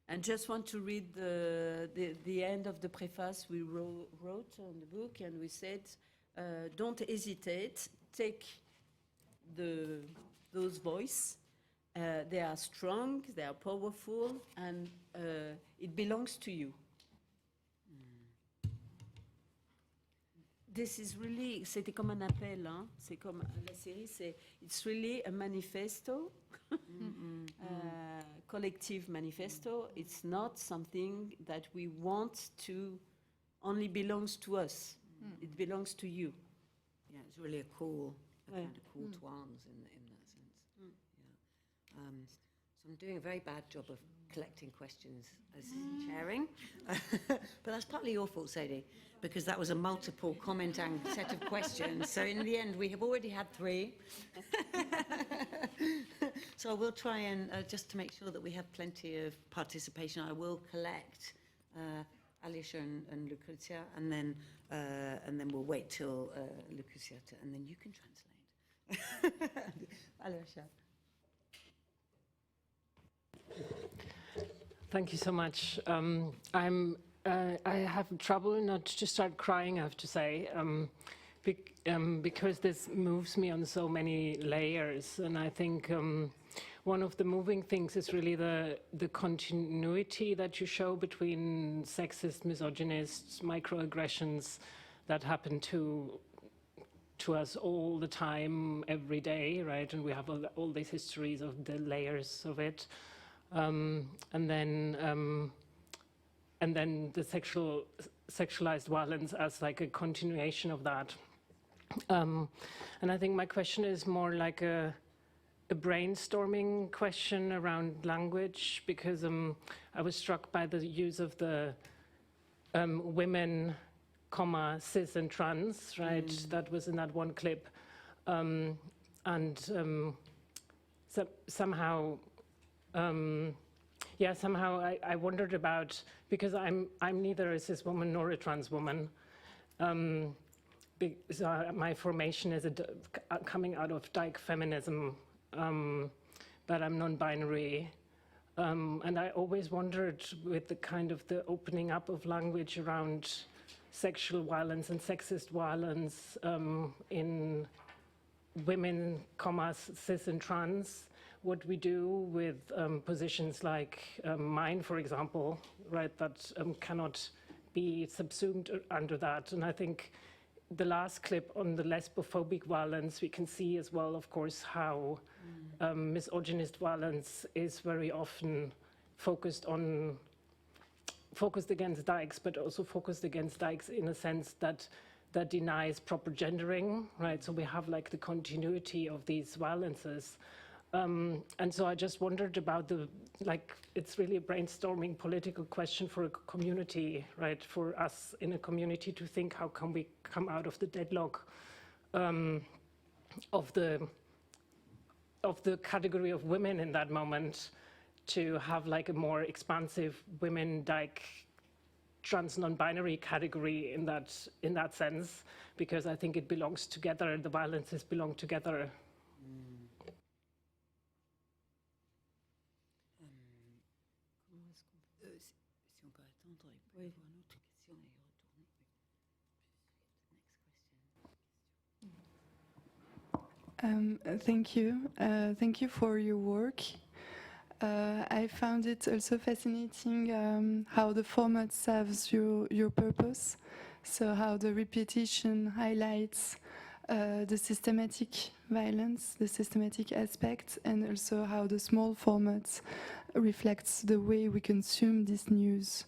And just want to read the end of the preface we wrote on the book, and we said, don't hesitate, take those voices. They are strong, they are powerful, and it belongs to you. This is really, c'était comme un appel, hein? C'est comme la série, it's really a manifesto, collective manifesto. It's not something that we want to only belongs to us. It belongs to you. Yeah, it's really a kind of call to arms in that sense. So I'm doing a very bad job of collecting questions as chairing, but that's partly your fault, Sadie, because that was a multiple commenting set of questions. So in the end, we have already had 3. So I will try and, just to make sure that we have plenty of participation, I will collect Alicia and Lucrezia, and then we'll wait till Lucrezia, and then you can translate. Alicia. Thank you so much. I have trouble not to start crying, I have to say, because this moves me on so many layers, and I think one of the moving things is really the continuity that you show between sexist, misogynist, microaggressions that happen to us all the time, every day, right? And we have all these histories of the layers of it. And then the sexualized violence as like a continuation of that. And I think my question is more like a brainstorming question around language, because I was struck by the use of the women, cis and trans, right? That was in that one clip. Somehow I wondered about, because I'm neither a cis woman nor a trans woman. So my formation is coming out of dyke feminism, but I'm non-binary. And I always wondered, with the kind of the opening up of language around sexual violence and sexist violence in women, cis and trans, what we do with positions like mine, for example, right, that cannot be subsumed under that. And I think the last clip on the lesbophobic violence, we can see as well, of course, how misogynist violence is very often focused against dykes, but also focused against dykes in a sense that denies proper gendering, right? So we have like the continuity of these violences. And so I just wondered about it's really a brainstorming political question for a community, right? For us in a community to think, how can we come out of the deadlock of the category of women in that moment, to have like a more expansive women, like trans non-binary category in that sense, because I think it belongs together. The violences belong together. Thank you. Thank you for your work. I found it also fascinating how the format serves your purpose. So how the repetition highlights the systematic violence, the systematic aspect, and also how the small format reflects the way we consume this news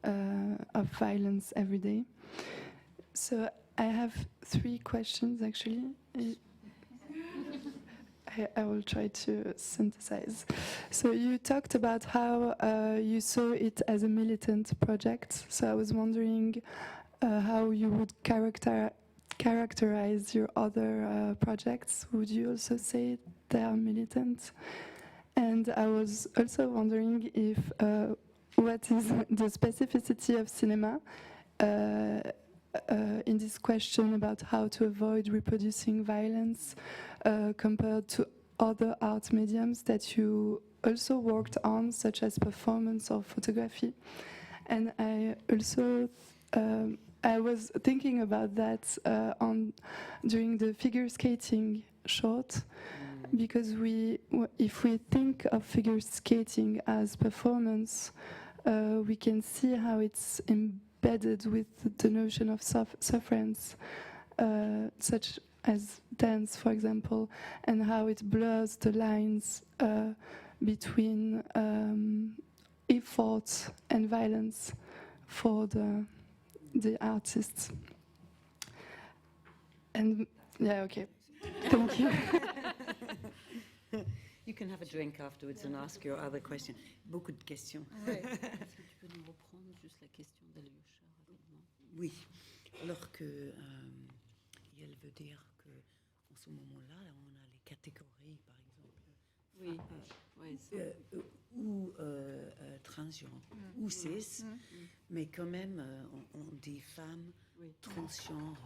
of violence every day. So I have 3 questions actually. I will try to synthesize. So you talked about how you saw it as a militant project. So I was wondering how you would characterize your other projects. Would you also say they are militant? And I was also wondering if what is the specificity of cinema in this question about how to avoid reproducing violence compared to other art mediums that you also worked on, such as performance or photography. And I also I was thinking about that during the figure skating short, because if we think of figure skating as performance, we can see how it's embedded with the notion of sufferance, such as dance, for example, and how it blurs the lines between effort and violence for the artists. And yeah, okay. Thank you. You can have a drink afterwards and ask your other question. Beaucoup de questions. Ouais. Est-ce que tu peux nous reprendre juste la question d'Alyosha rapidement? Oui. Alors que elle veut dire que en ce moment-là, on a les catégories, par exemple. Oui. Ou transgenre, ou cis, mais quand même, on dit femme, transgenre,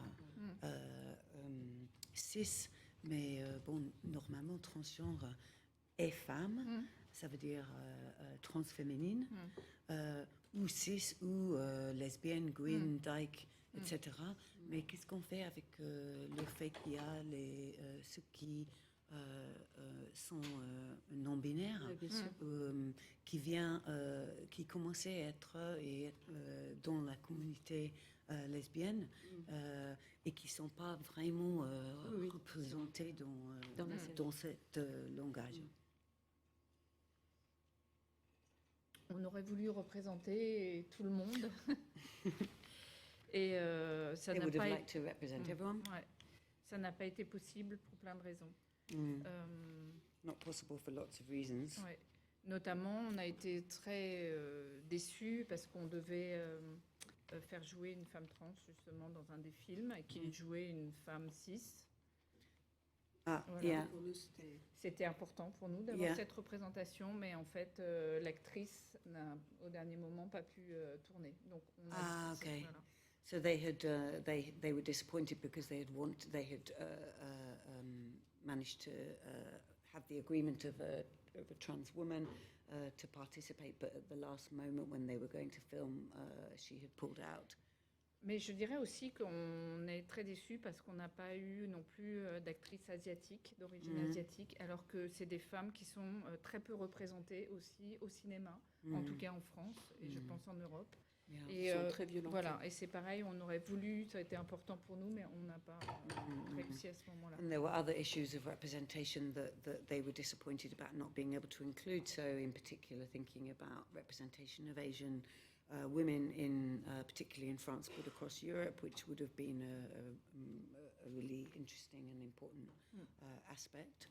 cis, mais bon, normalement, transgenre est femme, ça veut dire transféminine, ou cis, ou lesbienne, green, dyke, etc. Mais qu'est-ce qu'on fait avec le fait qu'il y a ceux qui sont non-binaires, qui commençaient à être dans la communauté lesbienne et qui ne sont pas vraiment représentés dans cet langage. On aurait voulu représenter tout le monde. Et ça n'a pas été... Ouais. Ça n'a pas été possible pour plein de raisons. Not possible for lots of reasons. Ouais. Notamment, on a été très déçus parce qu'on devait faire jouer une femme trans justement dans un des films et qu'il jouait une femme cis. Ah, voilà. yeah. C'était important pour nous d'avoir cette représentation, mais en fait, l'actrice n'a au dernier moment pas pu tourner. Donc, okay. Voilà. So they had they were disappointed because they had managed to have the agreement of a trans woman to participate, but at the last moment when they were going to film, she had pulled out. Mais je dirais aussi qu'on est très déçus parce qu'on n'a pas eu non plus d'actrices asiatiques, d'origine asiatique, alors que c'est des femmes qui sont très peu représentées aussi au cinéma, en tout cas en France et je pense en Europe. Et sont très violentes. Voilà, et c'est pareil, on aurait voulu, ça a été important pour nous, mais on n'a pas réussi à ce moment-là. And there were other issues of representation that they were disappointed about not being able to include. So, in particular, thinking about representation of Asian women, particularly in France, but across Europe, which would have been a really interesting and important aspect.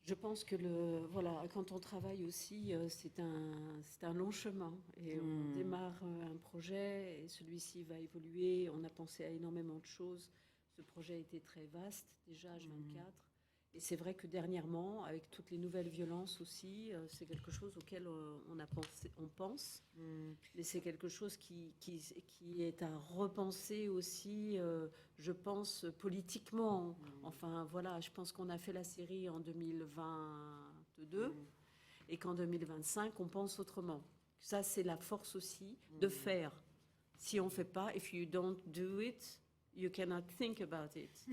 Je pense que voilà, quand on travaille aussi, c'est un long chemin. Et on démarre un projet et celui-ci va évoluer. On a pensé à énormément de choses. Ce projet était très vaste, déjà, H24. Et c'est vrai que dernièrement, avec toutes les nouvelles violences aussi, c'est quelque chose auquel on pense. Mais c'est quelque chose qui est à repenser aussi, je pense, politiquement. Enfin, voilà, je pense qu'on a fait la série en 2022 et qu'en 2025, on pense autrement. Ça, c'est la force aussi de faire. Si on ne fait pas, if you don't do it, you cannot think about it.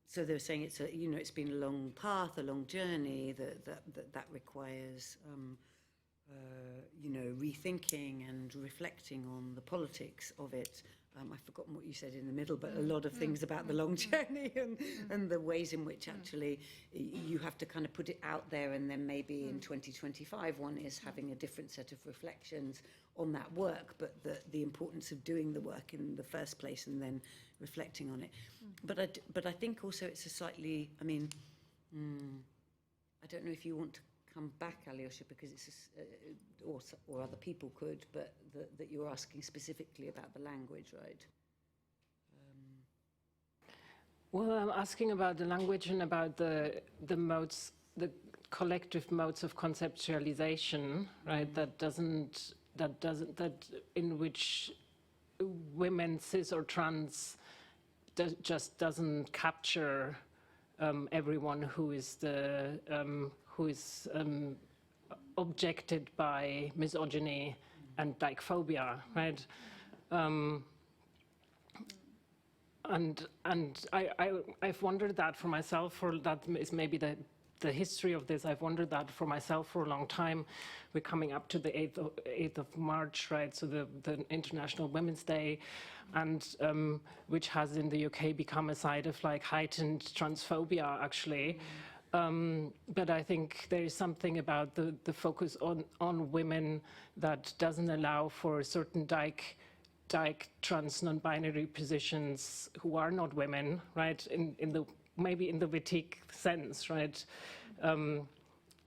So they were saying it's it's been a long path, a long journey that requires rethinking and reflecting on the politics of it. I've forgotten what you said in the middle, but a lot of things about the long journey and the ways in which actually you have to kind of put it out there, and then maybe in 2025 one is having a different set of reflections on that work, but the importance of doing the work in the first place and then reflecting on it. But I think also it's a slightly, I mean, I don't know if you want to come back, Alyosha, because it's or other people could, but that you're asking specifically about the language, right? Well, I'm asking about the language and about the modes, the collective modes of conceptualization, right? That in which women, cis or trans, just doesn't capture everyone who is objected by misogyny and dykephobia, right? And I've wondered that for myself, that is maybe the history of this. I've wondered that for myself for a long time. We're coming up to the 8th of March, right? So the International Women's Day, and which has in the UK become a site of like heightened transphobia, actually. But I think there is something about the focus on women that doesn't allow for certain dyke trans non-binary positions who are not women, right? Maybe in the Wittig sense, right?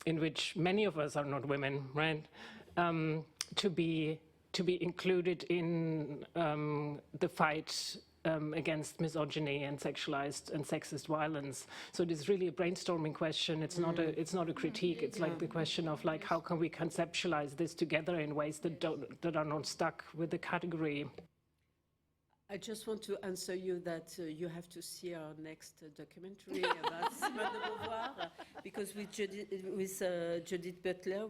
In which many of us are not women, right? To be included in the fight against misogyny and sexualized and sexist violence. So it is really a brainstorming question. It's not a critique. It's like the question of like, how can we conceptualize this together in ways that are not stuck with the category. I just want to answer you that you have to see our next documentary about Simone de Beauvoir, because with Judith Butler,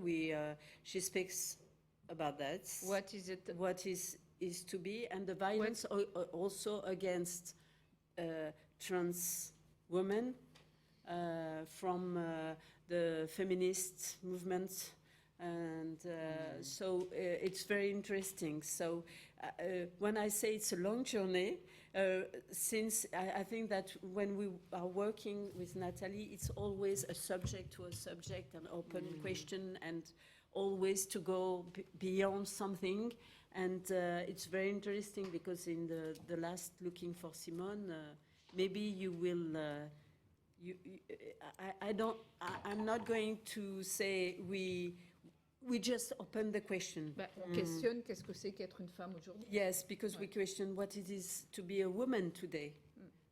she speaks about that. What is it? What is to be, and the violence also against trans women from the feminist movement. And so it's very interesting. So when I say it's a long journey, since I think that when we are working with Nathalie, it's always a subject to a subject, an open question, and always to go beyond something. And it's very interesting because in the last Looking for Simone, maybe you will. I'm not going to say we just open the question. On questionne qu'est-ce que c'est qu'être une femme aujourd'hui. Yes, because we question what it is to be a woman today.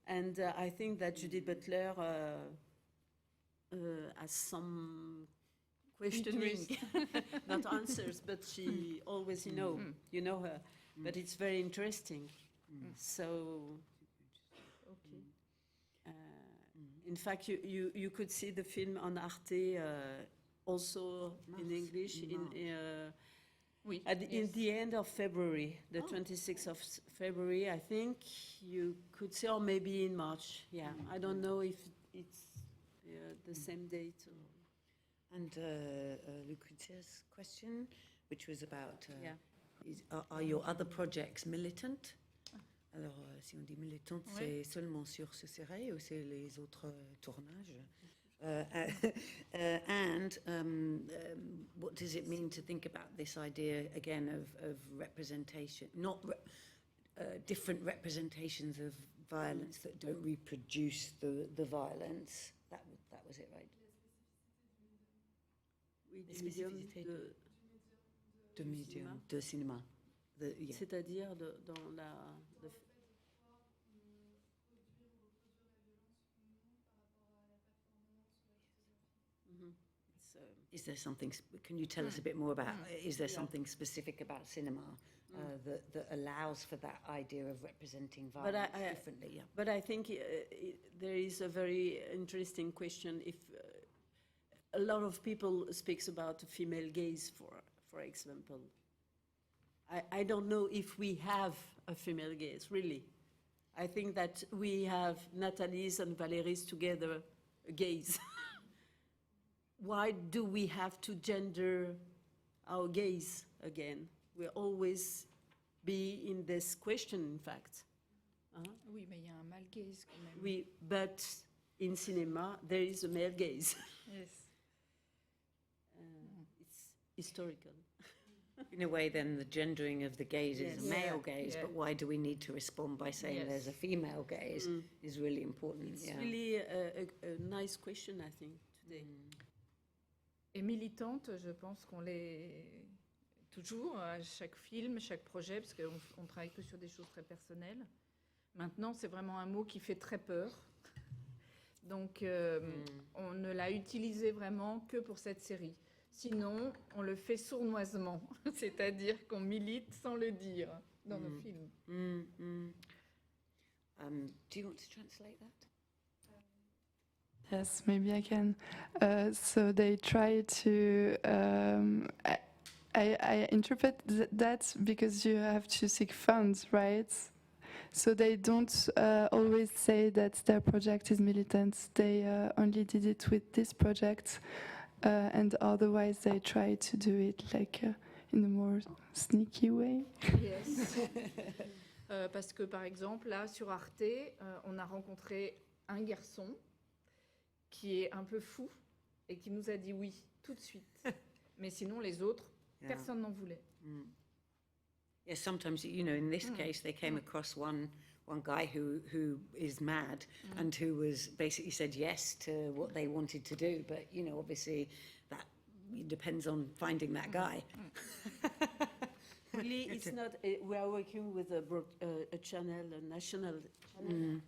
And I think that Judith Butler has some questioning, not answers, but she always, you know her. But it's very interesting. So, in fact, you could see the film on Arte. Also in English, in the end of February, the 26th of February, I think you could say, or maybe in March. Yeah, I don't know if it's the same date. And Lucrezia's question, which was about, are your other projects militant? Alors, si on dit militante, c'est seulement sur ce série ou c'est les autres tournages? And what does it mean to think about this idea again of representation, not different representations of violence that don't reproduce the violence. That was it, right? Oui, Les du médium spécificités de médium, de cinéma. Yeah. C'est-à-dire dans la... Is there something, can you tell us a bit more about, is there something specific about cinema that allows for that idea of representing violence differently? Yeah. But I think there is a very interesting question. If a lot of people speaks about female gaze, for example, I don't know if we have a female gaze, really. I think that we have Nathalie's and Valérie's together gaze. Why do we have to gender our gaze again? We'll always be in this question, in fact. Oui, mais il y a un male gaze quand même. Oui, but in cinema, there is a male gaze. Yes. It's historical. In a way, then, the gendering of the gaze is a male gaze, Yeah. but why do we need to respond by saying Yes. there's a female gaze is really important. It's yeah. really a nice question, I think, today. Et militante, je pense qu'on l'est toujours à chaque film, chaque projet, parce qu'on travaille que sur des choses très personnelles. Maintenant, c'est vraiment un mot qui fait très peur. Donc, on ne l'a utilisé vraiment que pour cette série. Sinon, on le fait sournoisement, c'est-à-dire qu'on milite sans le dire dans nos films. Do you want to translate that? Yes, maybe I can. So they try to. I interpret that because you have to seek funds, right? So they don't always say that their project is militant. They only did it with this project, and otherwise they try to do it like in a more sneaky way. Yes. Parce que, par exemple, là, sur Arte, on a rencontré un garçon qui est un peu fou et qui nous a dit oui tout de suite. Mais sinon, les autres, personne n'en voulait. Yes, sometimes, you know, in this case, they came across one guy who is mad and who was basically said yes to what they wanted to do. But, you know, obviously that depends on finding that guy. Really, it's not. We are working with a channel, a national channel,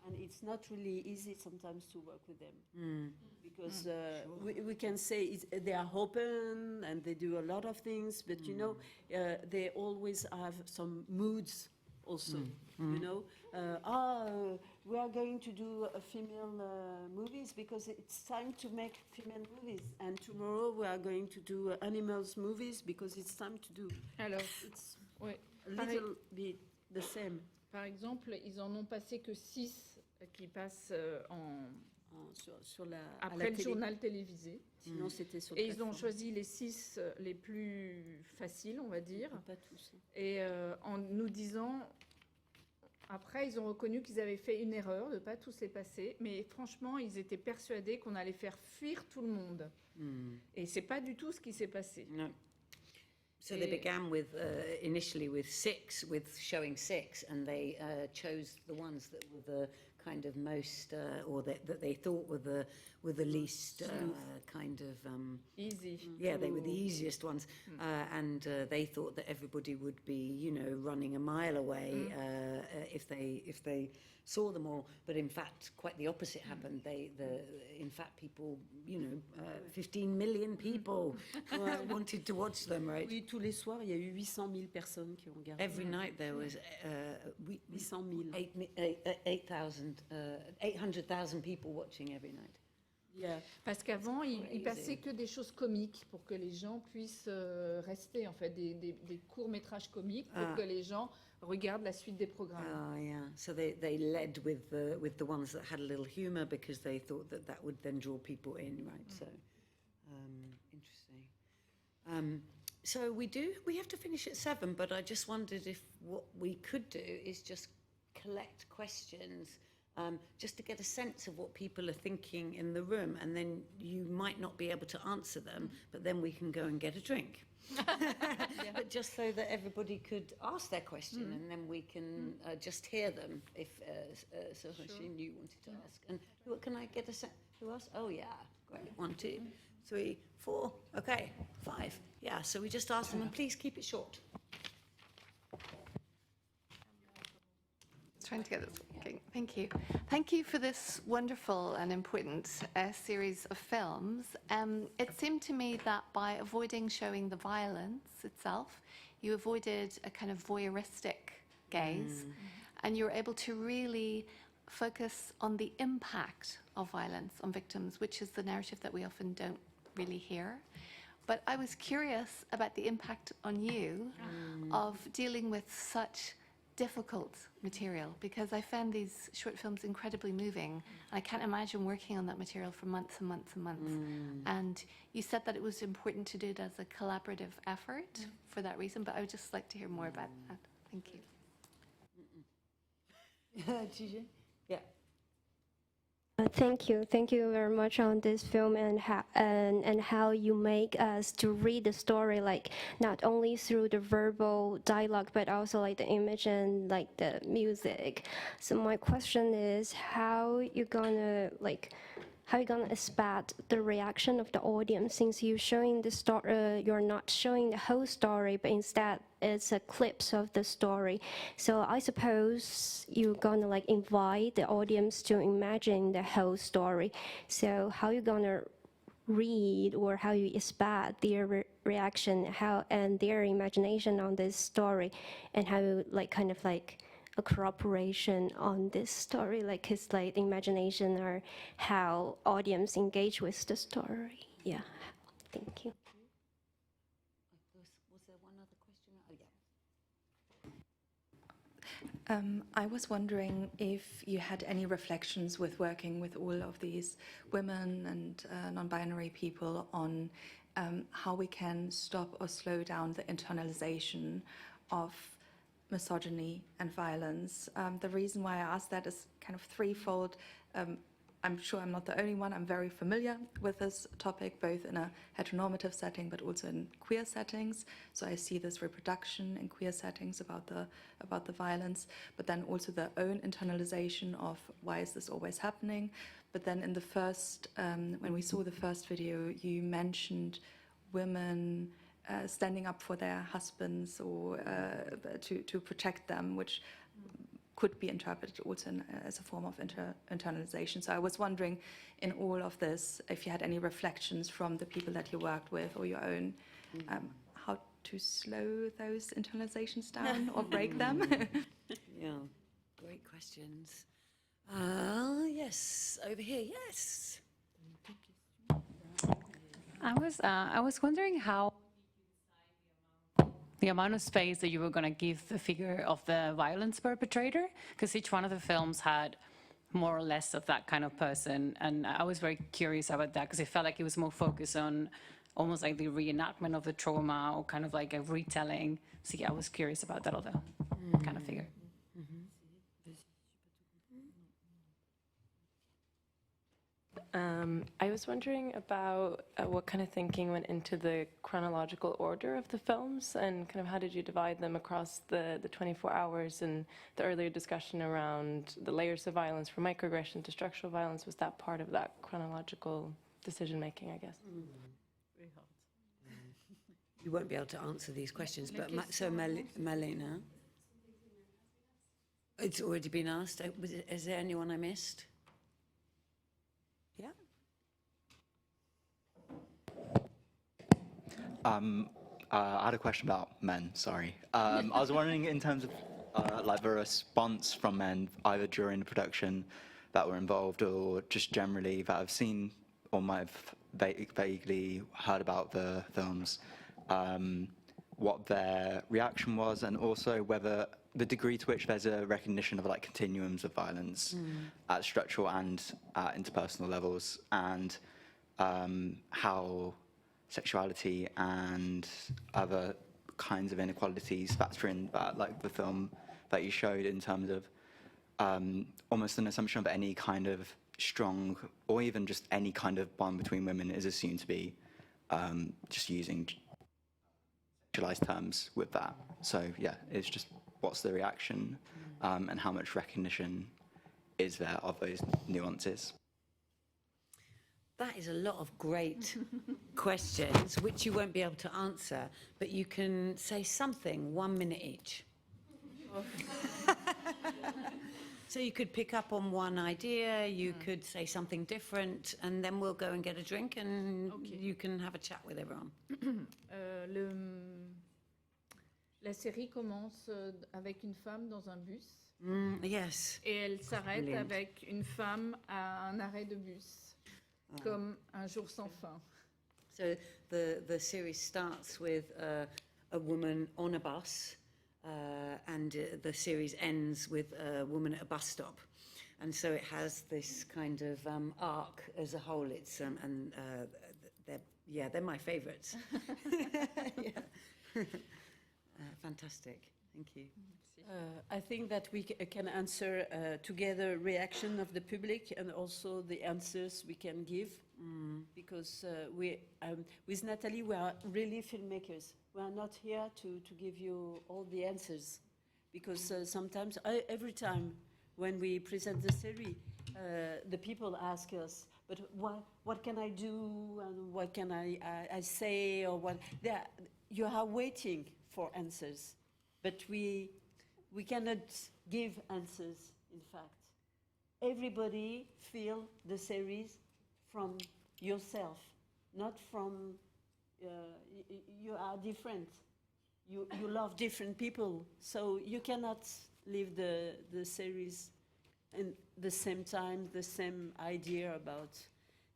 and it's not really easy sometimes to work with them because we can say they are open and they do a lot of things, but you know, they always have some moods also. You know, we are going to do a female movies because it's time to make female movies, and tomorrow we are going to do animals movies because it's time to do. Alors, It's ouais. a little bit the same. Par exemple, ils en ont passé que 6 qui passent Sur la, à après la le télé. journal télévisé. Sinon, c'était sur Et ils ont plateforme. choisi les 6 les plus faciles, on va dire. Pas tous. Et en nous disant, après, ils ont reconnu qu'ils avaient fait une erreur de ne pas tous les passer. Mais franchement, ils étaient persuadés qu'on allait faire fuir tout le monde. Et ce n'est pas du tout ce qui s'est passé. No. So they began with initially with showing six, and they chose the ones that were the kind of most, or that they thought were the least kind of Easy. Yeah, they were the easiest ones, and they thought that everybody would be, you know, running a mile away if they saw them all. But in fact, quite the opposite happened. In fact, people, you know, 15 million people wanted to watch them, right? Oui, tous les soirs, il y a eu 800 000 personnes qui ont regardé. Every night there was 800 000. 800,000 people watching every night. Yeah. Parce qu'avant, il Crazy. passait que des choses comiques pour que les gens puissent rester, en fait, des courts-métrages comiques pour que les gens regardent la suite des programmes. Oh yeah, so they led with the ones that had a little humour because they thought that would then draw people in, right? So interesting. So we have to finish at 7, but I just wondered if what we could do is just collect questions just to get a sense of what people are thinking in the room, and then you might not be able to answer them, but then we can go and get a drink. But just so that everybody could ask their question, and then we can just hear them if Sohashin, you wanted to ask. And can I get a sense? Who else? Oh, yeah. Great. 1, 2, 3, 4. Okay. 5. Yeah. So we just ask them, and please keep it short. Trying to get this working. Thank you. Thank you for this wonderful and important series of films. It seemed to me that by avoiding showing the violence itself, you avoided a kind of voyeuristic gaze, and you were able to really focus on the impact of violence on victims, which is the narrative that we often don't really hear. But I was curious about the impact on you of dealing with such difficult material, because I found these short films incredibly moving. I can't imagine working on that material for months and months and months. And you said that it was important to do it as a collaborative effort for that reason, but I would just like to hear more about that. Thank you. Gigi? Yeah. Thank you very much on this film, and how you make us to read the story, like not only through the verbal dialogue but also like the image and like the music. So my question is, how you gonna expect the reaction of the audience, since you're showing the story, you're not showing the whole story, but instead it's a clips of the story. So I suppose you're gonna like invite the audience to imagine the whole story. So how you gonna read, or how you expect their reaction, and their imagination on this story, and how you kind of a cooperation on this story, his imagination, or how audience engage with the story. Yeah, thank you. Was there one other question? Oh, yeah. I was wondering if you had any reflections with working with all of these women and non-binary people on how we can stop or slow down the internalization of misogyny and violence. The reason why I asked that is kind of threefold. I'm sure I'm not the only one. I'm very familiar with this topic, both in a heteronormative setting, but also in queer settings. So I see this reproduction in queer settings about the violence, but then also the own internalization of why is this always happening. But then in the first, when we saw the first video, you mentioned women standing up for their husbands, or to protect them, which could be interpreted also as a form of internalization. So I was wondering, in all of this, if you had any reflections from the people that you worked with, or your own, how to slow those internalizations down or break them? Yeah, great questions. Yes, over here, yes. I was wondering how the amount of space that you were going to give the figure of the violence perpetrator, because each one of the films had more or less of that kind of person, and I was very curious about that, because it felt like it was more focused on almost like the reenactment of the trauma, or kind of like a retelling. So yeah, I was curious about that other kind of figure. I was wondering about what kind of thinking went into the chronological order of the films, and kind of how did you divide them across the 24 hours, and the earlier discussion around the layers of violence, from microaggression to structural violence. Was that part of that chronological decision making, I guess? Very hard. You won't be able to answer these questions, but so Malena, it's already been asked. Is there anyone I missed? Yeah. I had a question about men, sorry. I was wondering, in terms of like the response from men, either during the production that were involved, or just generally that I've seen or might have vaguely heard about the films, what their reaction was, and also whether the degree to which there's a recognition of like continuums of violence at structural and interpersonal levels, and how sexuality and other kinds of inequalities factor in that, like the film that you showed, in terms of almost an assumption of any kind of strong or even just any kind of bond between women is assumed to be just using sexualized terms with that. So yeah, it's just what's the reaction and how much recognition is there of those nuances? That is a lot of great questions, which you won't be able to answer, but you can say something, 1 minute each. So you could pick up on one idea, you could say something different, and then we'll go and get a drink and you can have a chat with everyone. La série commence avec une femme dans un bus. Yes. Et elle s'arrête Brilliant. avec une femme à un arrêt de bus, comme un jour sans fin. So the series starts with a woman on a bus, and the series ends with a woman at a bus stop. And so it has this kind of arc as a whole. It's they're my favourites. Fantastic. Thank you. I think that we can answer together reaction of the public and also the answers we can give, because we, with Nathalie, we are really filmmakers. We are not here to give you all the answers, because sometimes, every time when we present the series, the people ask us, but what can I do and what can I say, or what? You are waiting for answers, but we cannot give answers, in fact. Everybody feel the series from yourself, not from, you are different. You love different people, so you cannot leave the series in the same time, the same idea about.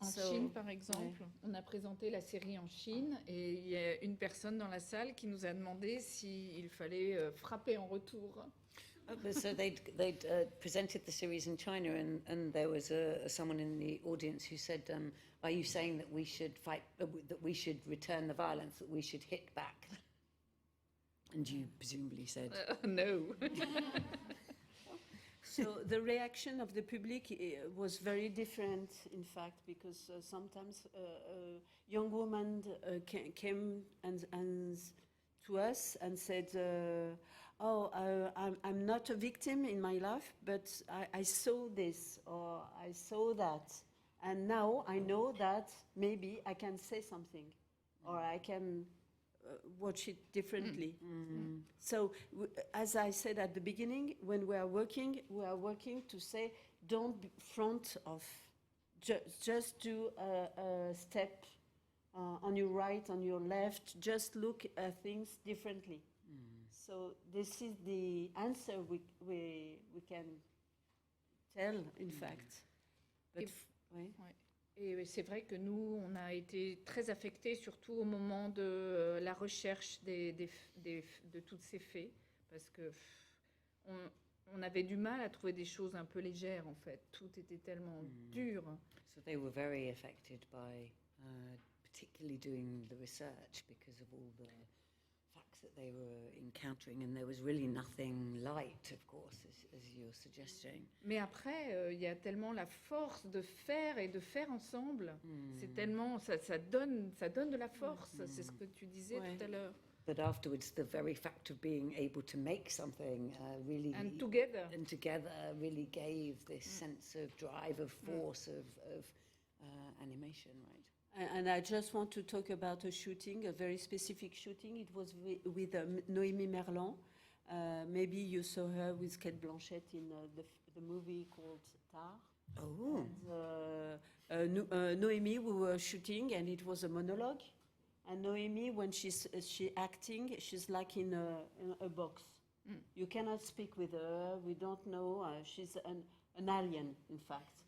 En Chine, par exemple, on a présenté la série en Chine et il y a une personne dans la salle qui nous a demandé s'il fallait frapper en retour. So they'd presented the series in China, and there was someone in the audience who said, "Are you saying that we should fight, that we should return the violence, that we should hit back?" And you presumably said, "No." So the reaction of the public was very different, in fact, because sometimes young women came and to us and said, I'm not a victim in my life, but I saw this or I saw that, and now I know that maybe I can say something or I can watch it differently. So, as I said at the beginning, when we are working to say, don't be front of, just do a step on your right, on your left, just look at things differently. So this is the answer we can tell, in fact. But, Et c'est vrai que nous, on a été très affectés, surtout au moment de la recherche de tous ces faits, parce que on avait du mal à trouver des choses un peu légères, en fait. Tout était tellement dur. So they were very affected by particularly doing the research because of all the facts that they were encountering, and there was really nothing light, of course, as you're suggesting. Mais après, il y a tellement la force de faire et de faire ensemble. C'est tellement, ça donne de la force. C'est ce que tu disais tout à l'heure. But afterwards, the very fact of being able to make something really and together really gave this sense of drive, of force, of animation, right? And I just want to talk about a shooting, a very specific shooting. It was with Noémie Merlan. Maybe you saw her with Kate Blanchett in the movie called Tar. Oh. And, Noémie, we were shooting, and it was a monologue. And Noémie, when she's acting, she's like in a box. You cannot speak with her. We don't know. She's an alien, in fact.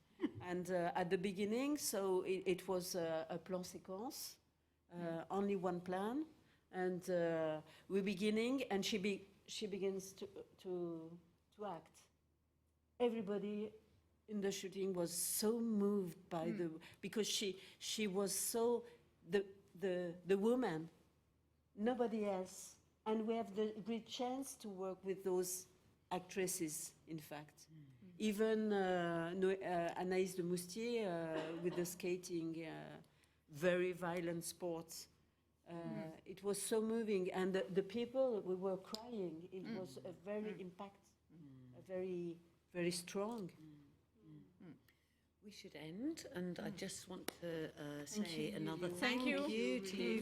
And at the beginning, so it was a plan séquence, only one plan, and we're beginning, and she begins to act. Everybody in the shooting was so moved by because she was so the woman, nobody else, and we have the great chance to work with those actresses, in fact. even Anaïs de Moustier with the skating, very violent sports. It was so moving, and the people, we were crying. It was a very very, very strong. We should end, and I just want to say another Thank you to you